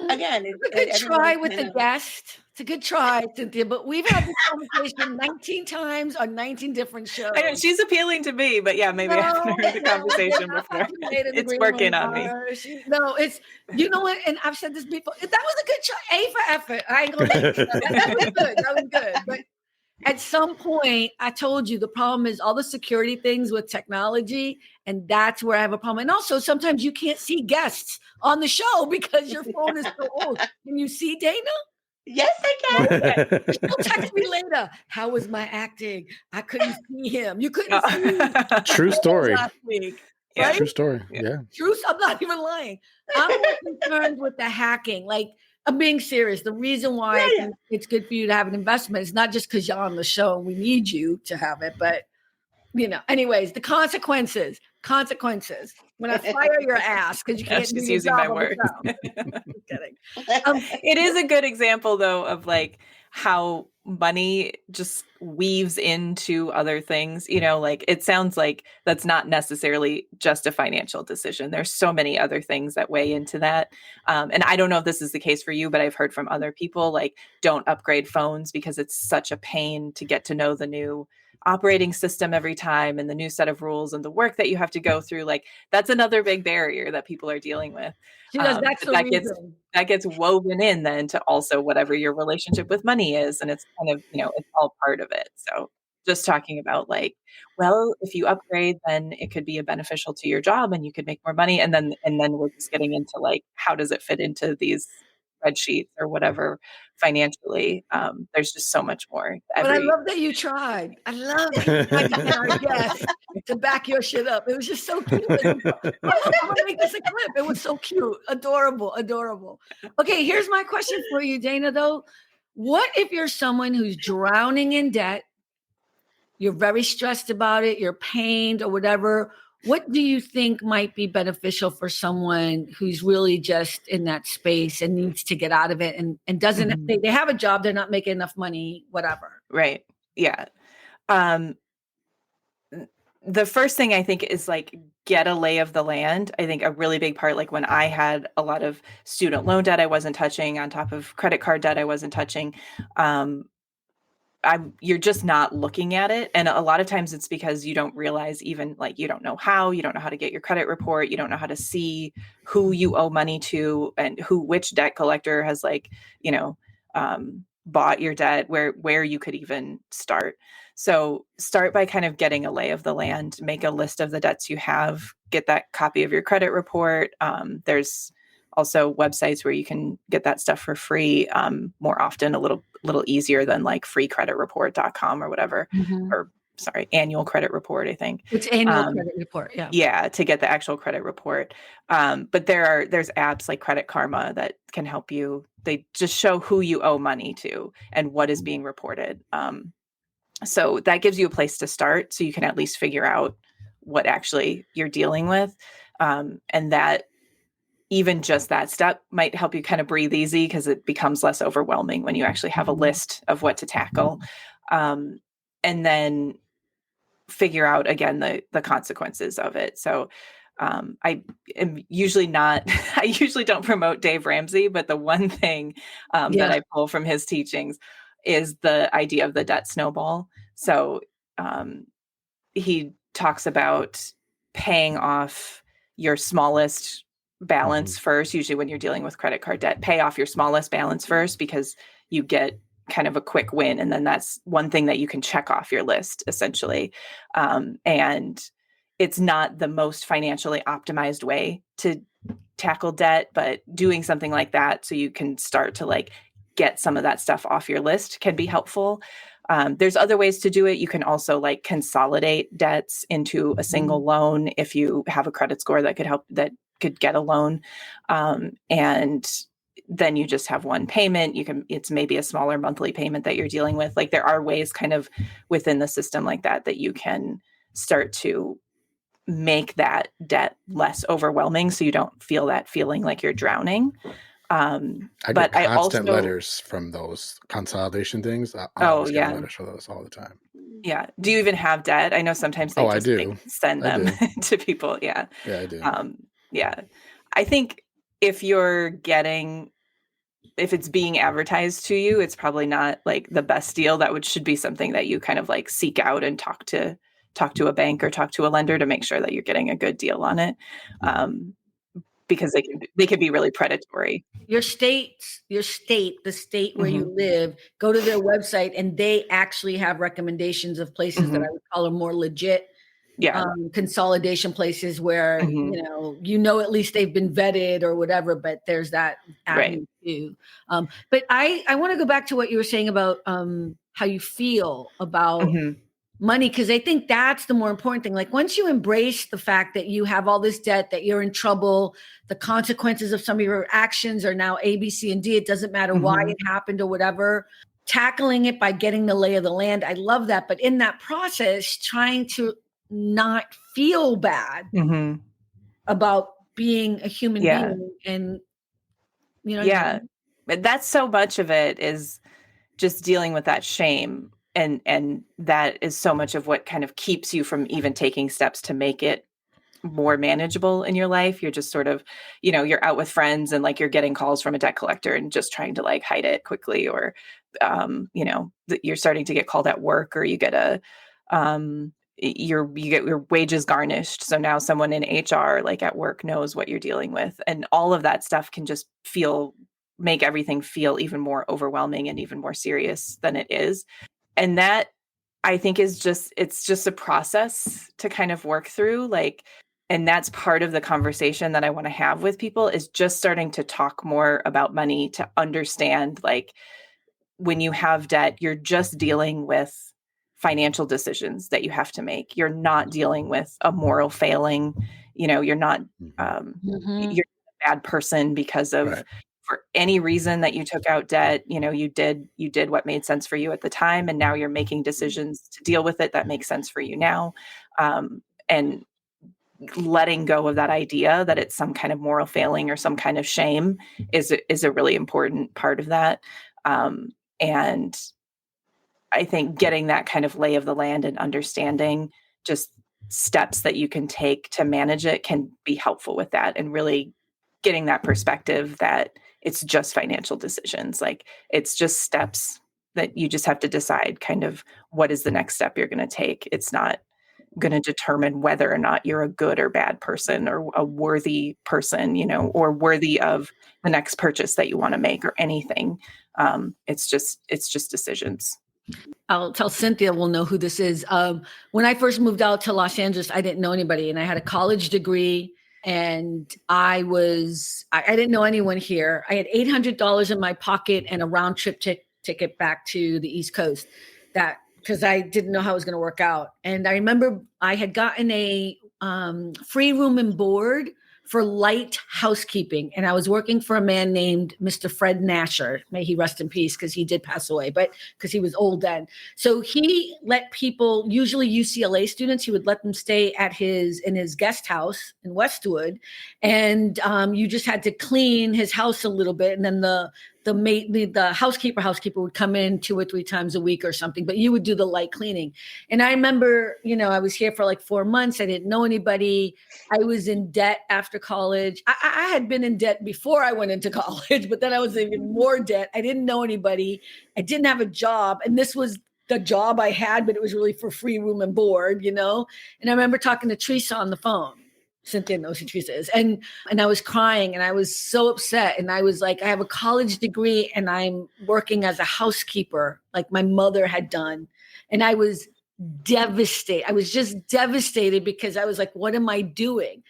again, it's a good try with the guest. It's a good try, Cynthia, but we've had this conversation 19 times on 19 different shows. I know, she's appealing to me, but yeah, maybe I haven't heard the conversation before. It's working on me. It's, what, and I've said this before, that was a good try. A for effort. I ain't gonna that was good. That was good. But at some point, I told you the problem is all the security things with technology, and that's where I have a problem. And also, sometimes you can't see guests on the show because your phone is so old. Can you see Dana? Yes, I can. She'll text me later. How was my acting? I couldn't see him. You couldn't see him. True story. Last week, yeah, right? True story. Yeah. True. I'm not even lying. I'm more concerned with the hacking. Like, I'm being serious. The reason why it's good for you to have an investment is not just because you're on the show and we need you to have it, but anyways, the consequences. When I fire your ass because you can't. She's using my words. Kidding. It is a good example, though, of like how money just weaves into other things. Like it sounds like that's not necessarily just a financial decision. There's so many other things that weigh into that. And I don't know if this is the case for you, but I've heard from other people, like, don't upgrade phones because it's such a pain to get to know the new operating system every time and the new set of rules and the work that you have to go through. Like that's another big barrier that people are dealing with. That's But that gets woven in then to also whatever your relationship with money is. And it's kind of, it's all part of it. So just talking about like, well, if you upgrade, then it could be a beneficial to your job and you could make more money. And then we're just getting into like, how does it fit into these spreadsheets or whatever financially? There's just so much more. But I love that you tried. I love that you tried to get our guests to back your shit up. It was just so cute. I'm gonna make this a clip. It was so cute. Adorable. Okay, here's my question for you, Dana, though. What if you're someone who's drowning in debt? You're very stressed about it, you're pained or whatever. What do you think might be beneficial for someone who's really just in that space and needs to get out of it and doesn't, they have a job, they're not making enough money, whatever. Right. Yeah. The first thing I think is like get a lay of the land. I think a really big part, like when I had a lot of student loan debt I wasn't touching, on top of credit card debt I wasn't touching, you're just not looking at it. And a lot of times it's because you don't realize, even like, you don't know how to get your credit report. You don't know how to see who you owe money to and which debt collector has like, bought your debt, where you could even start. So start by kind of getting a lay of the land, make a list of the debts you have, get that copy of your credit report. There's also websites where you can get that stuff for free, more often, a little easier than like freecreditreport.com or whatever, or sorry, annual credit report, I think. It's annual credit report, yeah. Yeah, to get the actual credit report. But there's apps like Credit Karma that can help you. They just show who you owe money to and what is being reported. So that gives you a place to start, so you can at least figure out what actually you're dealing with. And that even just that step might help you kind of breathe easy, because it becomes less overwhelming when you actually have a list of what to tackle. And then figure out, again, the consequences of it. So I am usually not, I usually don't promote Dave Ramsey, but the one thing that I pull from his teachings is the idea of the debt snowball. So he talks about paying off your smallest balance first. Usually when you're dealing with credit card debt, pay off your smallest balance first, because you get kind of a quick win. And then that's one thing that you can check off your list, essentially. And it's not the most financially optimized way to tackle debt, but doing something like that so you can start to like get some of that stuff off your list can be helpful. There's other ways to do it. You can also like consolidate debts into a single loan if you have a credit score that could get a loan. And then you just have one payment. It's maybe a smaller monthly payment that you're dealing with. Like there are ways kind of within the system like that you can start to make that debt less overwhelming, so you don't feel that feeling like you're drowning. I get constant letters from those consolidation things. I always get letters for those all the time. Yeah. Do you even have debt? I know sometimes they just like, send them to people. Yeah. Yeah, I do. Yeah. I think if it's being advertised to you, it's probably not like the best deal. That should be something that you kind of like seek out and talk to a bank or talk to a lender to make sure that you're getting a good deal on it. Because they can be really predatory. The state where you live, go to their website and they actually have recommendations of places that I would call are more legit consolidation places where, at least they've been vetted or whatever, but there's that avenue too. But I want to go back to what you were saying about how you feel about money, because I think that's the more important thing. Like once you embrace the fact that you have all this debt, that you're in trouble, the consequences of some of your actions are now A, B, C, and D. It doesn't matter why it happened or whatever. Tackling it by getting the lay of the land. I love that. But in that process, trying to not feel bad about being a human being. And, that's so much of it is just dealing with that shame. And that is so much of what kind of keeps you from even taking steps to make it more manageable in your life. You're just sort of, you're out with friends and like you're getting calls from a debt collector and just trying to like hide it quickly, or, you're starting to get called at work, or you get a you get your wages garnished. So now someone in HR, like at work, knows what you're dealing with. And all of that stuff can just make everything feel even more overwhelming and even more serious than it is. And that, I think, it's just a process to kind of work through. Like, and that's part of the conversation that I want to have with people, is just starting to talk more about money, to understand, like, when you have debt, you're just dealing with financial decisions that you have to make. You're not dealing with a moral failing. You're not, you're a bad person because of, for any reason that you took out debt. You did what made sense for you at the time. And now you're making decisions to deal with it that make sense for you now. And letting go of that idea that it's some kind of moral failing or some kind of shame is a really important part of that. And I think getting that kind of lay of the land and understanding just steps that you can take to manage it can be helpful with that, and really getting that perspective that it's just financial decisions. Like, it's just steps that you just have to decide kind of what is the next step you're going to take. It's not going to determine whether or not you're a good or bad person, or a worthy person, or worthy of the next purchase that you want to make, or anything. It's just decisions. I'll tell Cynthia will know who this is. When I first moved out to Los Angeles, I didn't know anybody, and I had a college degree, and I didn't know anyone here. I had $800 in my pocket and a round trip ticket back to the East Coast, because I didn't know how it was going to work out. And I remember I had gotten a free room and board for light housekeeping. And I was working for a man named Mr. Fred Nasher. May he rest in peace, because he did pass away, but because he was old then. So he let people, usually UCLA students, he would let them stay in his guest house in Westwood. And you just had to clean his house a little bit. And then the housekeeper would come in 2 or 3 times a week or something, but you would do the light cleaning. And I remember, I was here for like 4 months. I didn't know anybody. I was in debt after college. I had been in debt before I went into college, but then I was even more debt. I didn't know anybody. I didn't have a job. And this was the job I had, but it was really for free room and board, And I remember talking to Teresa on the phone. Cynthia knows who Teresa is. And I was crying, and I was so upset. And I was like, I have a college degree and I'm working as a housekeeper like my mother had done. And I was devastated. I was just devastated, because I was like, what am I doing?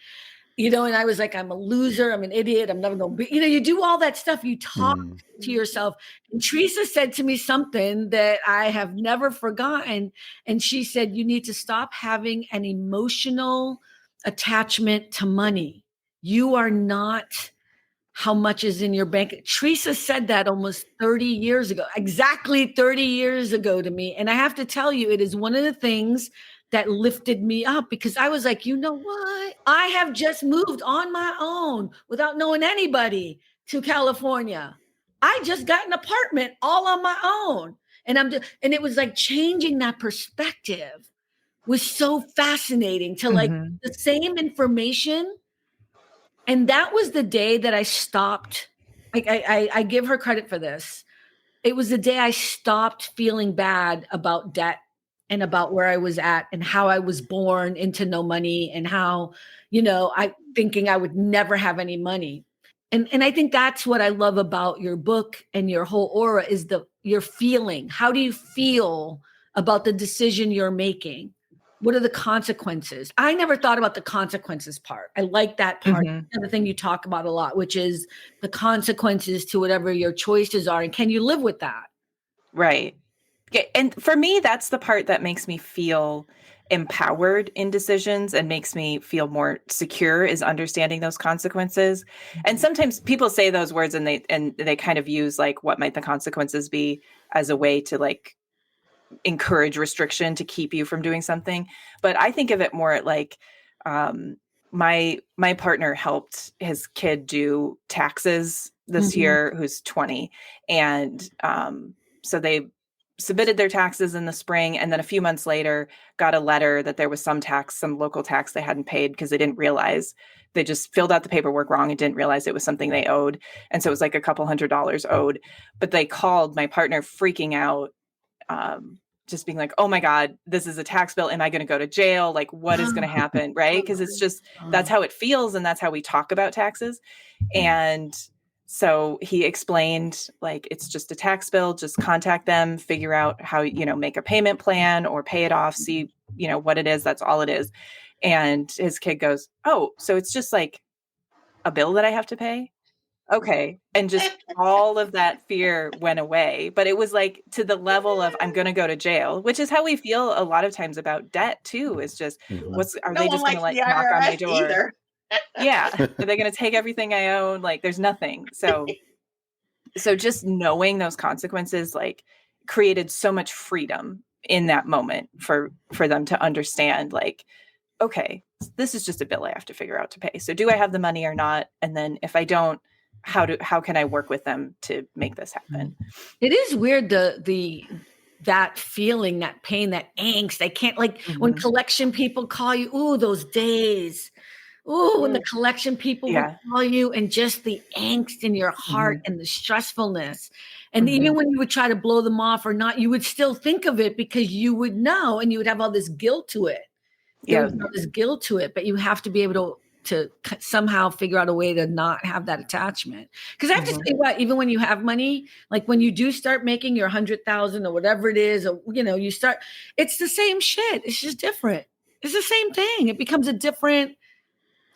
And I was like, I'm a loser. I'm an idiot. I'm never going to be, you do all that stuff. You talk to yourself. And Teresa said to me something that I have never forgotten. And she said, you need to stop having an emotional attachment to money. You are not how much is in your bank. Teresa said that almost 30 years ago, exactly 30 years ago to me. And I have to tell you, it is one of the things that lifted me up, because I was like, you know what? I have just moved on my own without knowing anybody to California. I just got an apartment all on my own. And it was like changing that perspective was so fascinating, to like the same information. And that was the day that I stopped. I give her credit for this. It was the day I stopped feeling bad about debt and about where I was at and how I was born into no money, and how, I thinking I would never have any money. And I think that's what I love about your book and your whole aura, is your feeling. How do you feel about the decision you're making? What are the consequences? I never thought about the consequences part. I like that part. The thing you talk about a lot, which is the consequences to whatever your choices are. And can you live with that? Right. And for me, that's the part that makes me feel empowered in decisions and makes me feel more secure, is understanding those consequences. And sometimes people say those words and they kind of use like, what might the consequences be, as a way to like encourage restriction to keep you from doing something. But I think of it more like, my partner helped his kid do taxes this year, who's 20. And so they submitted their taxes in the spring, and then a few months later got a letter that there was some local tax they hadn't paid, because they didn't realize, they just filled out the paperwork wrong and didn't realize it was something they owed. And so it was like a couple $100s owed. But they called my partner freaking out, just being like, oh my God, this is a tax bill. Am I going to go to jail? Like, what is going to happen? Right. Because it's just, that's how it feels. And that's how we talk about taxes. And so he explained, like, it's just a tax bill, just contact them, figure out how, you know, make a payment plan or pay it off, see, you know, what it is. That's all it is. And his kid goes, oh, so it's just like a bill that I have to pay? Okay. And just all of that fear went away. But it was like to the level of, I'm going to go to jail, which is how we feel a lot of times about debt too, is just, are they just going to like knock on my door? Either. Yeah. Are they going to take everything I own? Like, there's nothing. So just knowing those consequences, like, created so much freedom in that moment for them to understand, like, okay, this is just a bill I have to figure out to pay. So do I have the money or not? And then if I don't, how can I work with them to make this happen? It is weird, that feeling, that pain, that angst. I can't, like, when collection people call you, ooh, those days. Ooh, when the collection people would call you, and just the angst in your heart and the stressfulness. And even when you would try to blow them off or not, you would still think of it because you would know, and you would have all this guilt to it. There was all this guilt to it, but you have to be able to somehow figure out a way to not have that attachment. Because I have to say, even when you have money, like when you do start making your 100,000 or whatever it is, or, you know, you start, it's the same shit. It's just different. It's the same thing. It becomes a different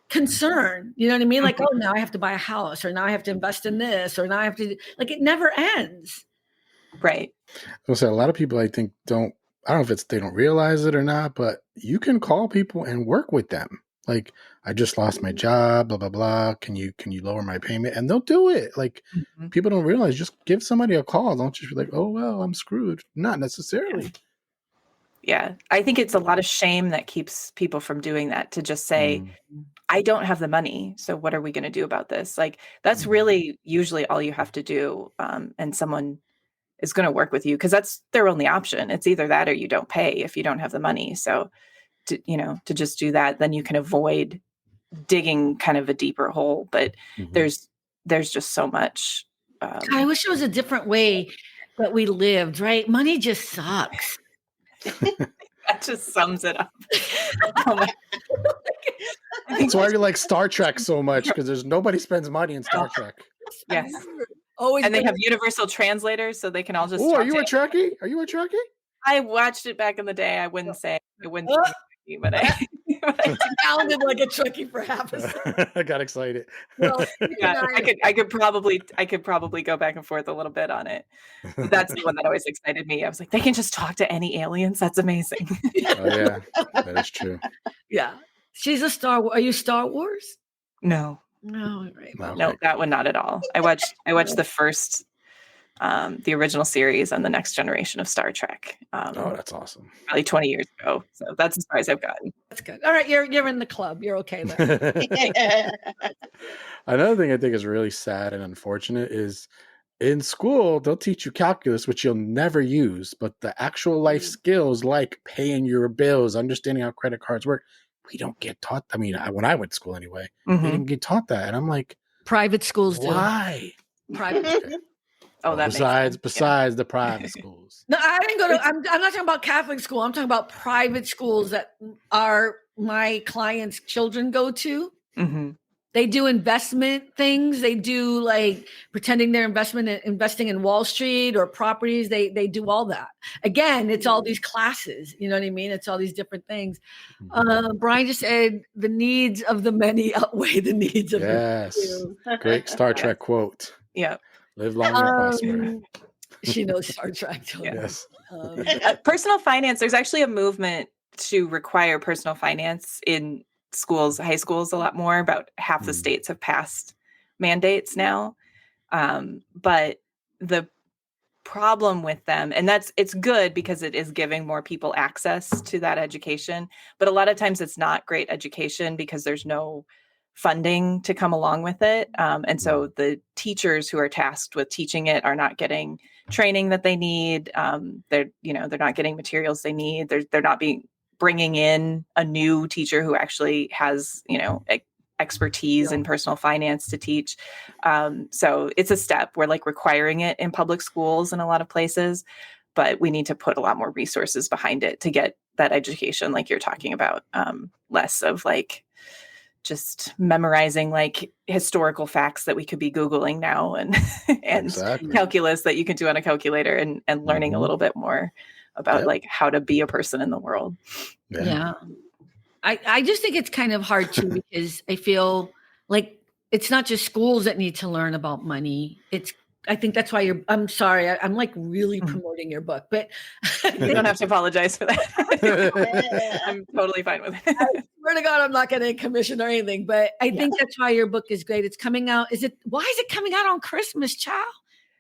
concern. You know what I mean? Like, oh, now I have to buy a house, or now I have to invest in this, or now I have to, like, it never ends. Right. So a lot of people, I think, I don't know if it's they don't realize it or not, but you can call people and work with them. Like, I just lost my job, blah, blah, blah. Can you lower my payment? And they'll do it. Like, people don't realize, just give somebody a call. Don't just be like, oh, well, I'm screwed. Not necessarily. Yeah. I think it's a lot of shame that keeps people from doing that, to just say, I don't have the money. So what are we going to do about this? Like, that's really usually all you have to do. And someone is going to work with you, because that's their only option. It's either that or you don't pay if you don't have the money. So to just do that, then you can avoid digging kind of a deeper hole. But there's just so much. I wish it was a different way that we lived, right? Money just sucks. That just sums it up. Oh my. That's why you like Star Trek so much, because there's nobody spends money in Star Trek. Yes. Always. And they have universal translators, so they can all just. Oh, are you a Trekkie? Are you a Trekkie? I watched it back in the day. I wouldn't say but I sounded like a Trekkie for half a second. I got excited. Well, I could probably go back and forth a little bit on it. But that's the one that always excited me. I was like, they can just talk to any aliens. That's amazing. Oh yeah, that is true. Yeah, she's a Star Wars. Are you Star Wars? No, right. No, that one not at all. I watched the first. The original series and the next generation of Star Trek. Oh, that's awesome. Probably 20 years ago. So that's as far as I've gotten. That's good. All right, you're in the club. You're okay then. Another thing I think is really sad and unfortunate is in school, they'll teach you calculus, which you'll never use, but the actual life skills like paying your bills, understanding how credit cards work, we don't get taught. I mean, when I went to school anyway, we didn't get taught that. And I'm like, private schools do. Why? Private. Oh, that besides the private schools. No, I didn't go to. I'm not talking about Catholic school. I'm talking about private schools that are my clients' children go to. They do investment things. They do like pretending they're investing in Wall Street or properties. They do all that. Again, it's all these classes. You know what I mean? It's all these different things. Brian just said the needs of the many outweigh the needs of the few. Great Star Trek quote. Yeah. Live long and prosper. She knows Star Trek. Yes. Personal finance. There's actually a movement to require personal finance in schools, high schools, a lot more. About half the states have passed mandates now. But the problem with them, and it's good because it is giving more people access to that education. But a lot of times it's not great education because there's no funding to come along with it. And so the teachers who are tasked with teaching it are not getting training that they need. They're not getting materials they need. They're not bringing in a new teacher who actually has, expertise in personal finance to teach. So it's a step. We're like requiring it in public schools in a lot of places. but we need to put a lot more resources behind it to get that education like you're talking about, less of like just memorizing like historical facts that we could be Googling now and Exactly. calculus that you can do on a calculator, and learning a little bit more about like how to be a person in the world. Yeah. I just think it's kind of hard too, because I feel like it's not just schools that need to learn about money. I think that's why I'm sorry, I'm like really promoting your book, but You don't have to apologize for that. I'm totally fine with it. I swear to God, I'm not getting a commission or anything, but I think that's why your book is great. It's coming out. Why is it coming out on Christmas, child?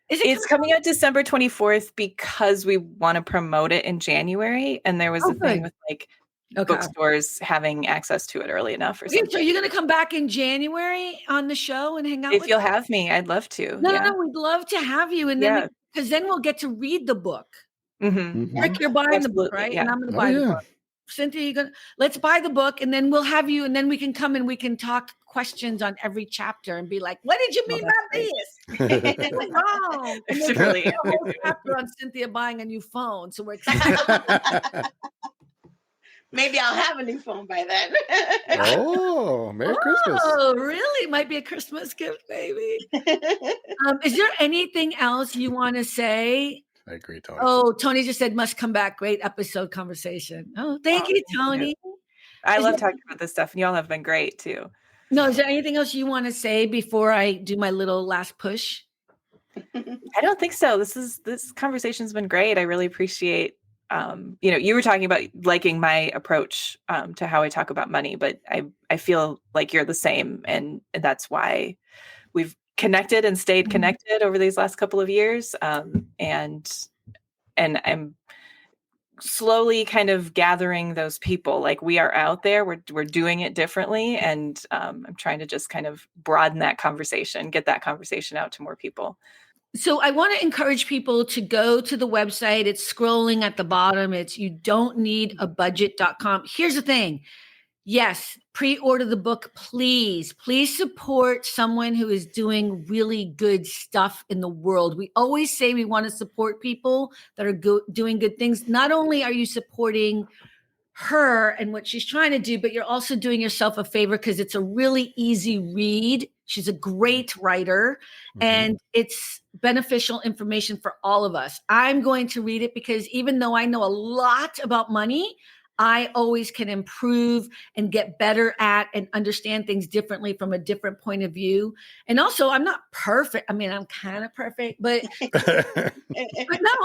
It's coming out December 24th because we want to promote it in January. And there was a thing with like bookstores having access to it early enough or something. So you're going to come back in January on the show and hang out if you'll have me, I'd love to. No, we'd love to have you. And then, because then we'll get to read the book. Rick, you're buying the book, right? And I'm going to buy the book. Cynthia, let's buy the book, and then we'll have you, and then we can come and we can talk questions on every chapter and be like, what did you mean by this? Wrong. And then really a whole chapter on Cynthia buying a new phone. So we're excited. Maybe I'll have a new phone by then. Oh, Merry Christmas. Oh, really? Might be a Christmas gift, baby. Is there anything else you want to say? I agree, Tony. Oh, Tony just said must come back. Great episode conversation. Oh, thank you, Tony. I love talking about this stuff, and y'all have been great too. No, is there anything else you want to say before I do my little last push? I don't think so. This conversation's been great. I really appreciate you were talking about liking my approach to how I talk about money, but I feel like you're the same, and that's why we've connected and stayed connected over these last couple of years. And I'm slowly kind of gathering those people. Like, we are out there, we're doing it differently. And I'm trying to just kind of broaden that conversation, get that conversation out to more people. So I want to encourage people to go to the website. It's scrolling at the bottom. It's youdon'tneedabudget.com. Here's the thing. Yes, pre-order the book, please. Please support someone who is doing really good stuff in the world. We always say we want to support people that are doing good things. Not only are you supporting her and what she's trying to do, but you're also doing yourself a favor, because it's a really easy read. She's a great writer, and it's beneficial information for all of us. I'm going to read it because even though I know a lot about money, I always can improve and get better at and understand things differently from a different point of view. And also, I'm not perfect. I mean, I'm kind of perfect, but but no,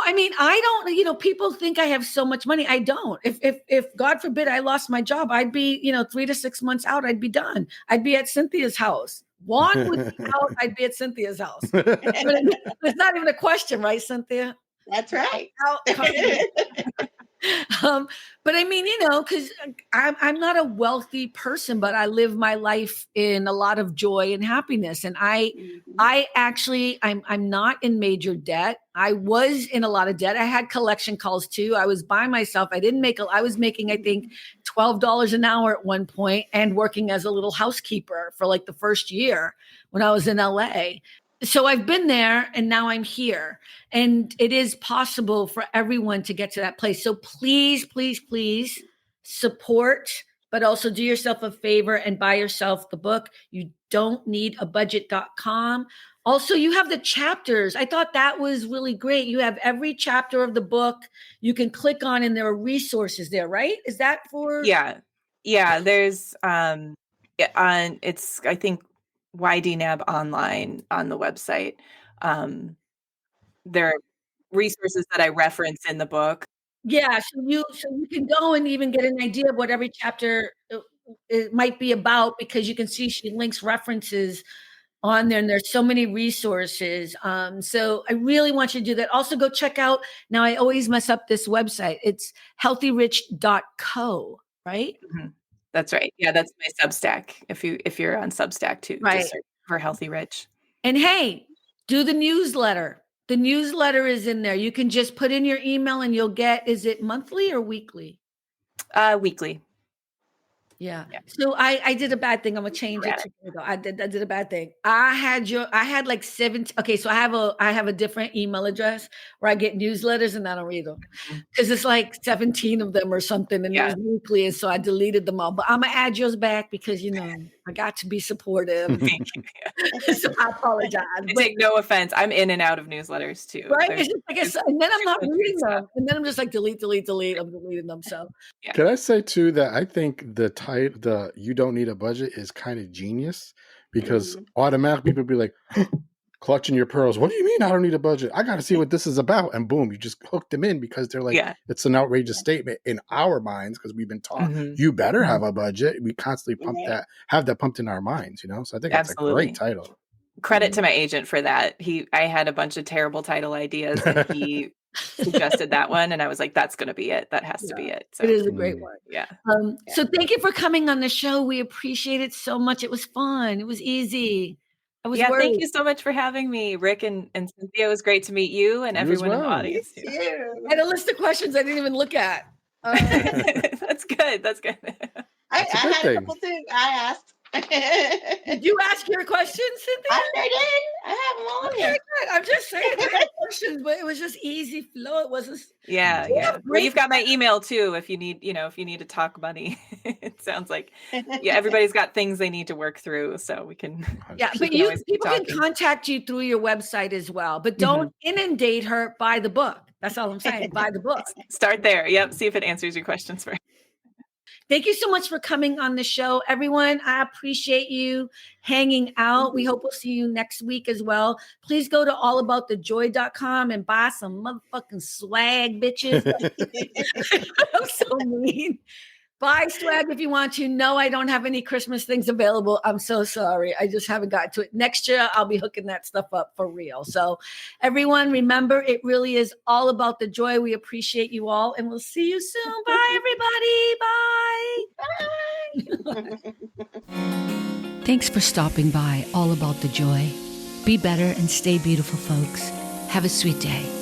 I mean, I don't, people think I have so much money. I don't. If God forbid I lost my job, I'd be, 3 to 6 months out, I'd be done. I'd be at Cynthia's house. Juan would be out, I'd be at Cynthia's house. It's not even a question, right, Cynthia? That's right. But I mean, because I'm not a wealthy person, but I live my life in a lot of joy and happiness. And I actually, I'm not in major debt. I was in a lot of debt. I had collection calls too. I was by myself. I was making, I think, $12 an hour at one point, and working as a little housekeeper for like the first year when I was in LA. So I've been there, and now I'm here, and it is possible for everyone to get to that place. So please, please, please support, but also do yourself a favor and buy yourself the book. You don't need a budget.com. Also, you have the chapters. I thought that was really great. You have every chapter of the book you can click on, and there are resources there, right? Is that for? Yeah. There's it's, I think, YDNAB online on the website. There are resources that I reference in the book. Yeah, so you can go and even get an idea of what every chapter it might be about, because you can see she links references on there, and there's so many resources. So I really want you to do that. Also, go check out, now I always mess up this website. It's healthyrich.co, right? Mm-hmm. That's right. Yeah, that's my Substack. If you're on Substack too, right, just search for Healthy Rich. And hey, do the newsletter. The newsletter is in there. You can just put in your email and you'll get, is it monthly or weekly? Weekly. Yeah. Yeah. So I did a bad thing. I'm gonna change it. I did a bad thing. I had like 17. Okay, so I have a different email address where I get newsletters and I don't read them because it's like 17 of them or something, and there's weekly, and so I deleted them all. But I'm gonna add yours back because I got to be supportive. So I apologize. I take no offense. I'm in and out of newsletters too. Right? It's just like and then I'm not reading them, and then I'm just like delete. I'm deleting them. So. Yeah. Can I say too that I think the you don't need a budget is kind of genius because automatically people be like clutching your pearls. What do you mean I don't need a budget? I got to see what this is about, and boom, you just hook them in because they're like it's an outrageous statement in our minds because we've been taught you better have a budget. We constantly have that pumped in our minds, So I think that's a great title. Credit to my agent for that. I had a bunch of terrible title ideas and he suggested that one, and I was like, that's going to be it. That has to be it. So it is a great one. Yeah. So thank you for coming on the show. We appreciate it so much. It was fun. It was easy. I was worried. Thank you so much for having me, Rick and Cynthia. It was great to meet you and everyone in the audience. I had a list of questions I didn't even look at. That's good. That's good. I had a couple things I asked. Did you ask your questions, Cynthia? I sure did. I have them all here. Good. I'm just saying I had questions, but it was just easy flow. It wasn't. Yeah. Well, you've got my email too. If you need, if you need to talk money, it sounds like everybody's got things they need to work through, so we can. Yeah, but people can contact you through your website as well. But don't inundate her. Buy the book. That's all I'm saying. Buy the book. Start there. Yep. See if it answers your questions first. Thank you so much for coming on the show, everyone. I appreciate you hanging out. We hope we'll see you next week as well. Please go to allaboutthejoy.com and buy some motherfucking swag, bitches. I'm so mean. Buy swag if you want to. No, I don't have any Christmas things available. I'm so sorry. I just haven't gotten to it. Next year, I'll be hooking that stuff up for real. So everyone, remember, it really is all about the joy. We appreciate you all, and we'll see you soon. Bye, everybody. Bye. Thanks for stopping by All About the Joy. Be better and stay beautiful, folks. Have a sweet day.